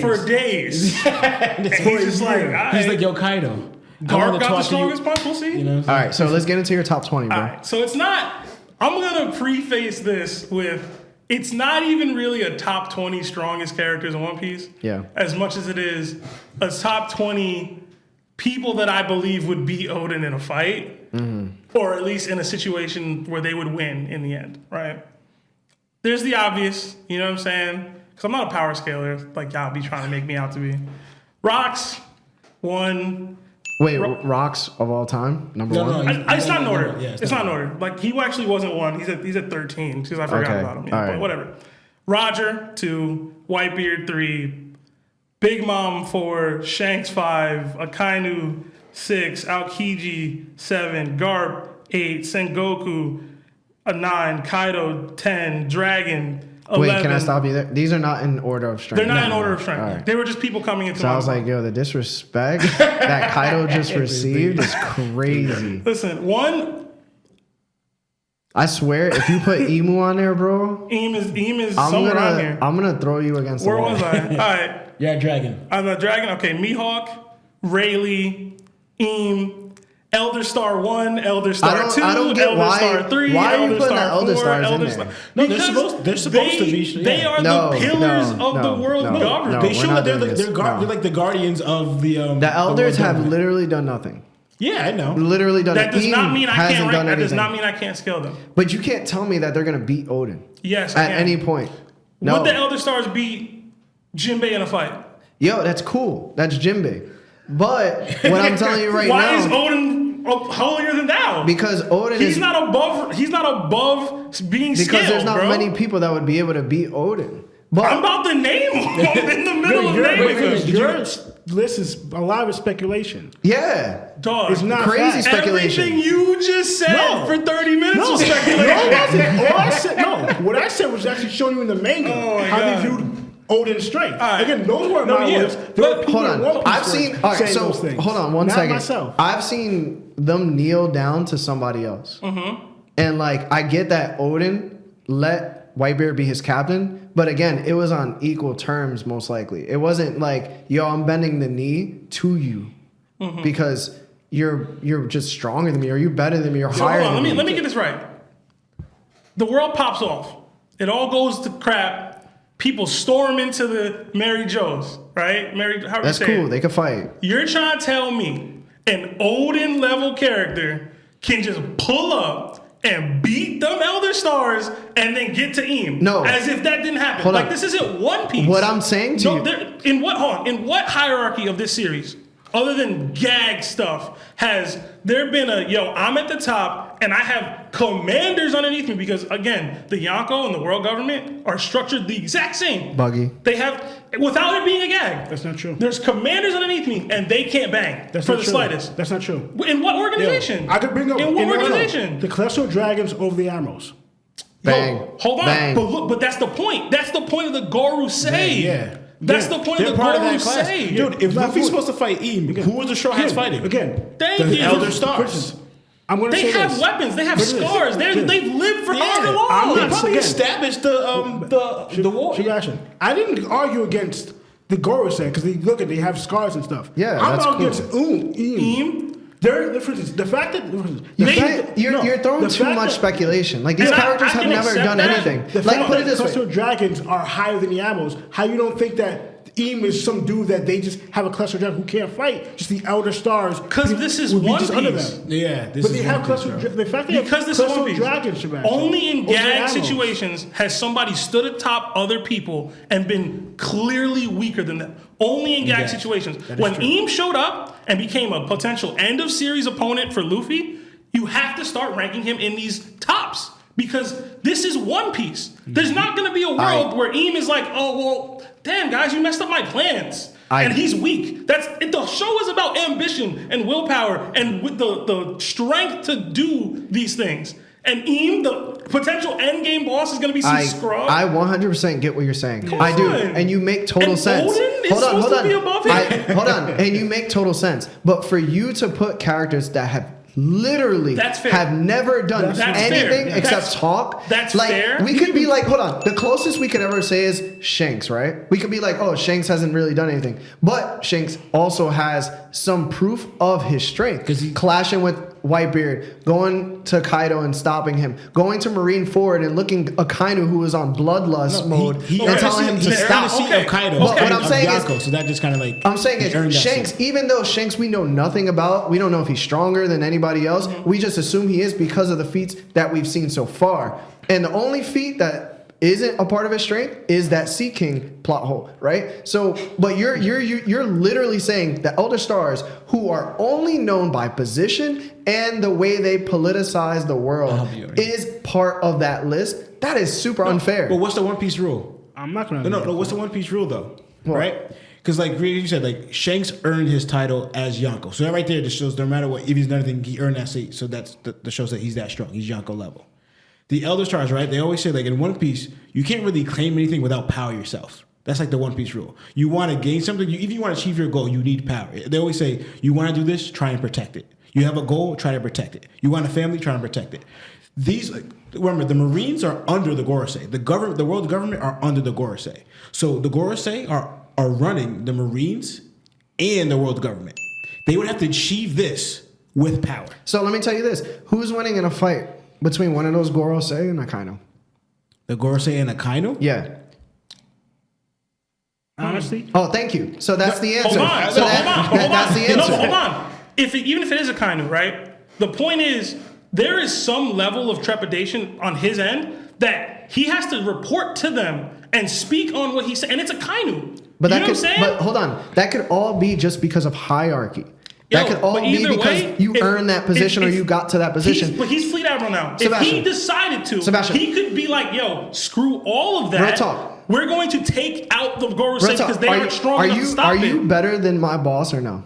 for days? And he's just like, all he's right, like Yo Kaido. I Garp wanna got the talk to you. strongest punch. We'll see. You know. All right, so let's get into your top 20, bro. All right, so it's not. I'm gonna preface this with it's not even really a top 20 strongest characters in One Piece. Yeah. As much as it is a top 20 people that I believe would beat Oden in a fight, or at least in a situation where they would win in the end, right? There's the obvious, you know what I'm saying? Because I'm not a power scaler like y'all be trying to make me out to be. Rocks, one. Wait, rocks of all time, number No, one. no, It's not in order. Yeah, it's not in order. Like he actually wasn't one. He's at 13 because I forgot Okay, about him. Yeah, all but right. whatever. Roger 2, Whitebeard 3, Big Mom 4, Shanks 5, Akainu 6, Aokiji 7, Garp 8, Sengoku 9, Kaido 10, Dragon 11. Wait, can I stop you there? These are not in order of strength. They're not in order of strength. All right. They were just people coming into So my I was like, yo, the disrespect that Kaido just received is crazy. listen, one, I swear, if you put Emu on there, bro, Eam is I'm somewhere around here. gonna throw you against Where the wall. was I? All right. Yeah, Dragon. I'm a dragon. Okay, Mihawk, Rayleigh, Eam, Elder Star 1, Elder Star 2, I don't get Elder why- Star 3, why are you Elder putting Star the Elder 4, Stars in Elder there? Star. No, they're Because supposed to be, They yeah. are No, the pillars no, of the no, world no, government. no. They we're show not that they're doing like this. they're, No. they're like the guardians of the The elders world have government. literally done nothing. Yeah, I know. Literally done That does nothing. not mean I hasn't can't done rank. That does anything. not mean I can't scale them. But you can't tell me that they're gonna beat Odin Yes, I at can. any point. No. Would the Elder Stars beat Jinbei in a fight? Yo, that's cool. That's Jinbei. But what I'm telling you right Why now, is Odin holier than thou? because Odin He's is not above. He's not above being because scaled, there's not bro. many people that would be able to beat Odin. But I'm about to name them. I'm in the middle of naming them. Your list is a lot of speculation. yeah, Dog, It's not crazy fact. speculation. Everything you just said No. for 30 minutes No, was no, speculation. all I said, no. What I said was actually showing you in the manga Oh my how God. they viewed Odin's strength. right. Again, those weren't No, my yeah. words. There were But- people hold in One on. Piece I've seen. All right, saying so those things. hold on one Not second. myself. I've seen them kneel down to somebody else. And like, I get that Oden let Whitebeard be his captain, but again, it was on equal terms, most likely. It wasn't like, yo, I'm bending the knee to you because you're just stronger than me, or you're better than me, or higher than me. Let me get this right. The world pops off. It all goes to crap. People storm into the Mary Joes, right? That's cool. They can fight. You're trying to tell me an Odin level character can just pull up and beat them Elder Stars and then get to Eam? No. As if that didn't happen. Hold like, on. this isn't One Piece. What I'm saying to you... In what hierarchy of this series, other than gag stuff, has there been I'm at the top and I have commanders underneath me? Because again, the Yonko and the world government are structured the exact same. Buggy. They have, without it being a gag. That's not true. There's commanders underneath me and they can't bang for the slightest. That's not true. In what organization? I could bring up in what organization? The Celestial Dragons over the Admirals. Bang. Hold on. Bang. But that's the point. That's the point of the Gorosei. Yeah. That's the point of the Gorosei. Dude, if Luffy's supposed to fight Eam, who are the Straw Hats fighting? Again. Thank The you. Elder Stars. I'm going to say They have this. weapons. They have scars. They've lived for however long. I'm They not probably again. established the war. I didn't argue against the Gorosei because they have scars and stuff. Yeah, I'm that's arguing cool. against Eam. There are differences. The fact that You're throwing too much speculation. Like, these And characters I have can never accept done that. anything. The Like, fact put that it this Celestial way. Dragons are higher than the Admirals. How you don't think that Eam is some dude that they just have a Celestial Dragon who can't fight? Just the Elder Stars. Because this is would be One just under Piece. them. Yeah, this But is they have Celestial Dragons. The fact they have Because this is One Celestial Piece. Dragons, Sebastian, Only in over the gag Admirals. situations has somebody stood atop other people and been clearly weaker than them. Only in gag situations. When Eam showed up and became a potential end of series opponent for Luffy, you have to start ranking him in these tops. Because this is One Piece. There's not going to be a world where Eam is like, oh, well, damn, guys, you messed up my plans. And he's weak. The show is about ambition and willpower and with the strength to do these things. And Eam, the potential endgame boss, is going to be some scrub. I 100% get what you're saying. Come I do. on. And you make total And sense. Oden is supposed to be above him? Hold on. And you make total sense. But for you to put characters that have literally That's fair. have never done That's anything fair. except That's- talk. that's like, fair. We could be like, hold on. The closest we could ever say is Shanks, right? We could be like, oh, Shanks hasn't really done anything. But Shanks also has some proof of his strength. Because he's clashing with Whitebeard, going to Kaido and stopping him, going to Marineford and looking at Akainu, who was on bloodlust mode, and telling him to stop. Of Kaido. But what I'm saying Yonko, is, so that just kind of like I'm saying he earned is that Shanks, seat. even though Shanks we know nothing about, we don't know if he's stronger than anybody else. We just assume he is because of the feats that we've seen so far. And the only feat that isn't a part of his strength is that Sea King plot hole, right? So, but you're literally saying the Elder Stars, who are only known by position and the way they politicize the world, is part of that list. That is super unfair. But what's the One Piece rule? I'm not going to. No. What's the One Piece rule though? What? Right? Because like you said, like Shanks earned his title as Yonko. So that right there just shows no matter what, if he's done anything, he earned that seat. So that shows that he's that strong. He's Yonko level. The Elder Stars, right? They always say like in One Piece, you can't really claim anything without power yourself. That's like the One Piece rule. You want to gain something, if you want to achieve your goal, you need power. They always say, you want to do this, try and protect it. You have a goal, try to protect it. You want a family, try and protect it. Remember, the Marines are under the Gorosei. The world government are under the Gorosei. So the Gorosei are running the Marines and the world government. They would have to achieve this with power. So let me tell you this: who's winning in a fight between one of those Gorosei and Akainu? The Gorosei and Akainu? Yeah. Honestly? Oh, thank you. So that's the answer. Hold on. So So that's the answer. No, hold on. Even if it is a Kainu, right? The point is, there is some level of trepidation on his end that he has to report to them and speak on what he said. And it's a Kainu. But you that know could, what I'm saying? but hold on. That could all be just because of hierarchy. That Yo, could all but be either because way, you earned that position or if- you got to that position. But he's Fleet Admiral now. If Sebastian. he decided to, Sebastian. he could be like, yo, screw all of that. Real talk. We're going to take out the Gorosei Real talk. because they aren't strong enough to stop Are it. you better than my boss or no?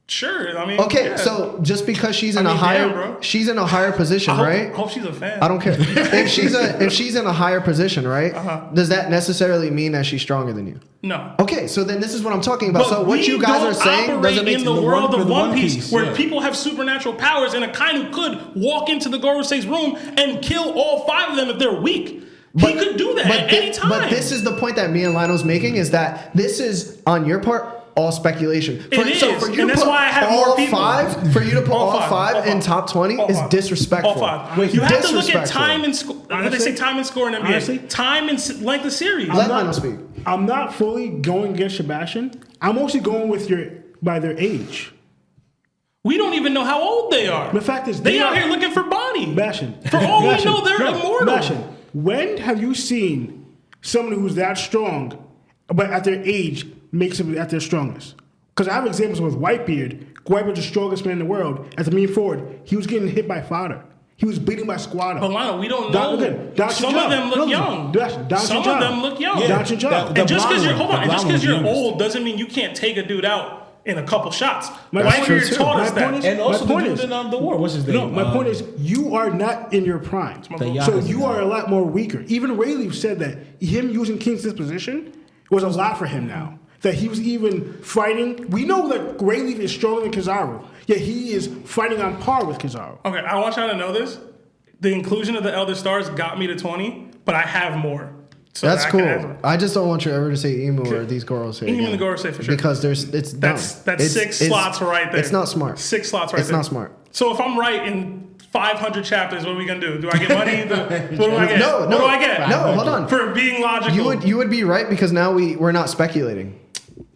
Sure, I mean. Okay, yeah. so just because she's in I a mean, higher, damn, bro. she's in a higher position, I right? hope she's a fan. I don't care. if she's in a higher position, right? Uh-huh. Does that necessarily mean that she's stronger than you? No. Okay, so then this is what I'm talking about. But So what we you guys don't are saying operate doesn't make in the the world one- of the One One Piece, Piece, where yeah. people have supernatural powers, and a Kainu could walk into the Gorosei's room and kill all 5 of them if they're weak. He could do that at any time. But this is the point that me and Lionel's making is that this is on your part all speculation. It is, So for you and to that's put why I have all more people. 5, for you to put all 5 in five. top 20 All is five. disrespectful. All 5. You have to look at Disrespectful. time and score. What they Honestly- say? Time and score in NBA. honestly, time and length of series. Let Lionel speak. I'm not fully going against Sebastian. I'm mostly going with by their age. We don't even know how old they are. The fact is, they out are- here looking for body. Sebastian. For all we Sebastian, know, they're immortal. Sebastian, when have you seen someone who's that strong, but at their age makes them at their strongest? Because I have examples with Whitebeard. Whitebeard's the strongest man in the world. As a mean forward, he was getting hit by fodder. He was beaten by squatter. But Lionel, we don't know. Some of them look young. Some of them look young. Yeah. And just because you're blonde one, just because the you're blonde one's old doesn't mean you can't take a dude out in a couple shots. That's true, Whitebeard too. taught us My point that. is- And also My the point dude is- in the war. What's his name? No, my point is, you are not in your prime. The So Yakuza you guy. are a lot more weaker. Even Rayleigh said that him using King's disposition was a lot for him now. That he was even fighting. We know that Rayleigh is stronger than Kizaru, yet he is fighting on par with Kizaru. Okay, I want y'all to know this. The inclusion of the Elder Stars got me to 20, but I have more. So That's that I cool. can answer. I just don't want you ever to say Emu or these girls say Emu and again. the Gorosei for sure. Because it's dumb. That's It's- 6 it's- slots right there. It's not smart. 6 slots right It's there. not smart. So if I'm right in 500 chapters, what are we gonna do? Do I get money? What do I get? No, What no, do I get? no. Hold on. For being logical. You would be right because now we're not speculating.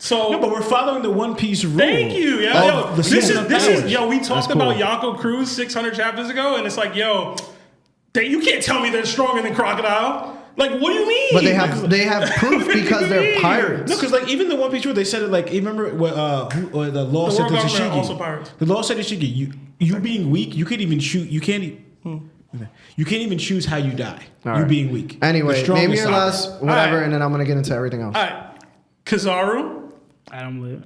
So No, but we're following the One Piece rule. thank you, yo. Of Yo, the this season of is powers. yo. We talked That's cool. about Yonko Cruz 600 chapters ago, and it's like, yo, you can't tell me they're stronger than Crocodile. Like, what do you mean? But they have proof because they're No, pirates. because like even the One Piece rule, they said it like you remember what the law The said world to government are Tashigi. also pirates. The law said to Tashigi, you being weak, you can't even shoot. You can't. You can't even choose how you die. All You right. being weak. Anyway, The strongest name your side. last whatever, Alright. and then I'm gonna get into everything else. All right, Kizaru. Adam Live.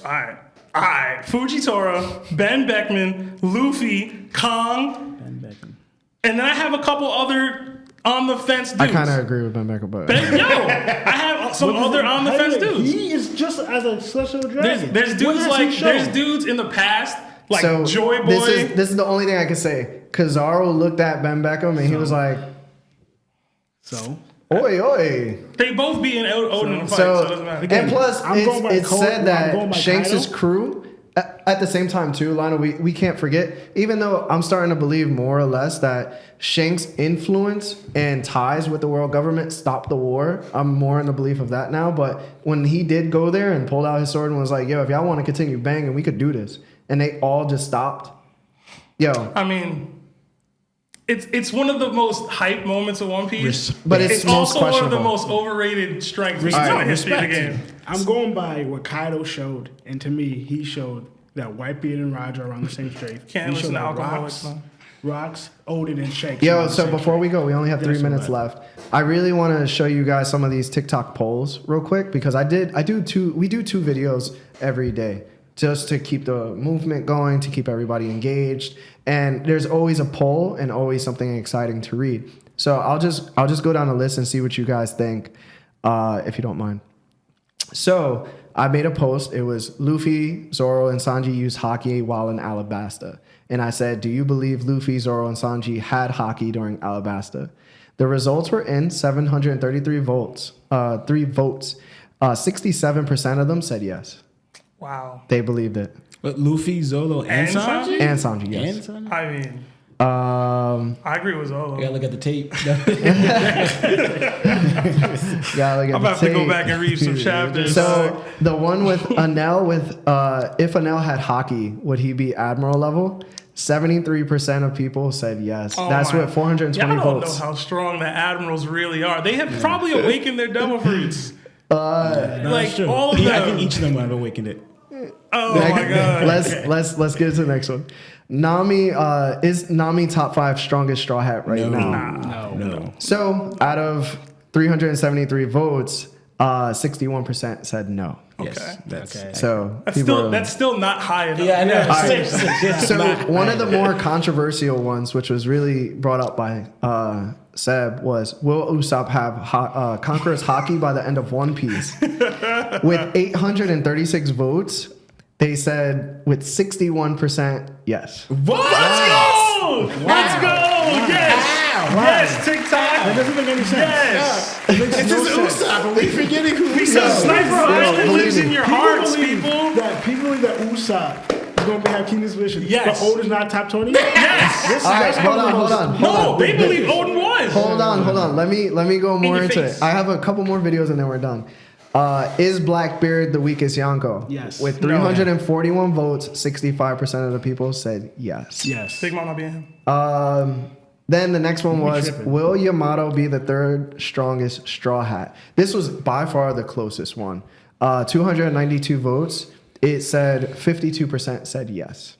All right. Fujitora, Ben Beckman, Luffy, Kong, and then I have a couple other on the fence dudes. I kind of agree with Ben Becker, but Yo, I have some other on the fence dudes. He is just as a special dragon. There's What dudes has he like shown? there's dudes in the past like so Joy Boy. this is the only thing I can say. Kizaru looked at Ben Beckham and he was like, So "Oi, oi." They both be in Odin in a fight, so it doesn't matter. And plus, I'm going by it's Cole- said I'm that going by Shanks' Kaido. crew, at the same time too, Lionel, we can't forget, even though I'm starting to believe more or less that Shanks' influence and ties with the world government stopped the war. I'm more in the belief of that now. But when he did go there and pulled out his sword and was like, yo, if y'all want to continue banging, we could do this. And they all just stopped. Yo, I mean, it's one of the most hype moments of One Piece, but it's most also one of the questionable. most overrated strengths in Respect. the history of the Respect. game. I'm going by what Kaido showed, and to me, he showed that Whitebeard and Roger are on the same strength. Can't he listen showed to that alcoholics, Rocks, Odin, and Shanks. are Yo, on the so same before we go, we only have 3 Yes, minutes go left. I really want to show you guys some of these TikTok polls real quick because we do 2 videos every day just to keep the movement going, to keep everybody engaged. And there's always a poll and always something exciting to read. So I'll just go down the list and see what you guys think, if you don't mind. So I made a post. It was Luffy, Zoro, and Sanji used Haki while in Alabasta. And I said, do you believe Luffy, Zoro, and Sanji had Haki during Alabasta? The results were in 733 votes. 3 votes. 67% of them said yes. Wow. They believed it. But Luffy, Zolo, and And Sanji? And Sanji, yes. And Sanji? I mean, I agree with Zolo. I gotta look at the tape. Yeah, look at I'm the about to go tape. back and read some chapters. So the one with Anel if Anel had Haki, would he be Admiral level? 73% of people said yes. Oh That's my- what 420 Y'all don't votes. know how strong the admirals really are. They have probably awakened their devil fruits. Like all of I think them. each of them have awakened it. Oh my god. Let's get to the next one. Nami is Nami top 5 strongest straw hat right now. No. So out of 373 votes, 61% said no. Yes. That's Okay. So That's still not high enough. Yeah, I know. Alright. So one of the more controversial ones, which was really brought up by Seb, was will Usopp have Conqueror's Haki by the end of One Piece? With 836 votes, they said with 61% yes. What? Let's go! Let's go! Yes! Wow. Yes, TikTok! That doesn't make any sense. Yes! It's Just Usopp, are we forgetting who Because Sniper Island believe lives in me. your hearts, people! People believe that Usopp is going to have Keenan's vision. Yes. But Oden's not top 20? Yes! All right, hold on. No, they believe Oden was! Hold on. Let me go more your into face. it. I have a couple more videos and then we're done. Is Blackbeard the weakest Yonko? Yes. With 341 votes, 65% of the people said yes. Yes. Big might not be him. Then the next one was, tripping. will Yamato be the third strongest Straw Hat? This was by far the closest one. 292 votes. It said 52% said yes.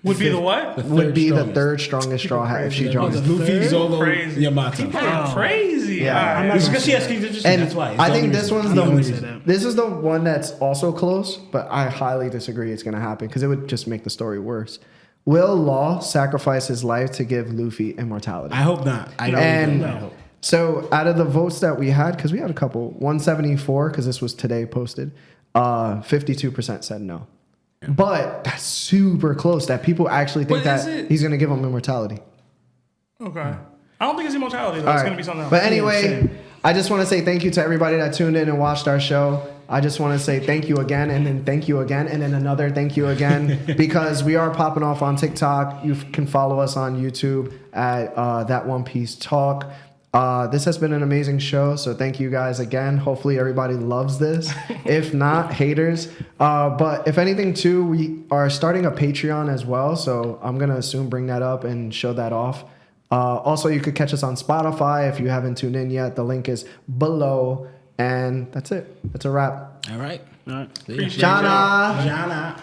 Would be the what? Would be the third strongest Straw Hat if she joins. Luffy's over Crazy. Yamato. People are crazy. Yeah. All right. It's because she has King's Interest. And That's why. I think this one's I don't say the that. this is the one that's also close, but I highly disagree it's gonna happen because it would just make the story worse. Will Law sacrifice his life to give Luffy immortality? I hope not. I don't. And know. so out of the votes that we had, because we had a couple, 174, because this was today posted, 52% said no. But that's super close that people actually think But is that it- he's gonna give him immortality. Okay. I don't think it's immortality, though. All It's right. going to be something else. But anyway, I just want to say thank you to everybody that tuned in and watched our show. I just want to say thank you again, and then thank you again, and then another thank you again, because we are popping off on TikTok. You can follow us on YouTube at That One Piece Talk. This has been an amazing show, so thank you guys again. Hopefully everybody loves this. If not, haters. But if anything, too, we are starting a Patreon as well, so I'm going to soon bring that up and show that off. Also, you could catch us on Spotify if you haven't tuned in yet. The link is below. And that's it. That's a wrap. All right. Appreciate Jana. Jana.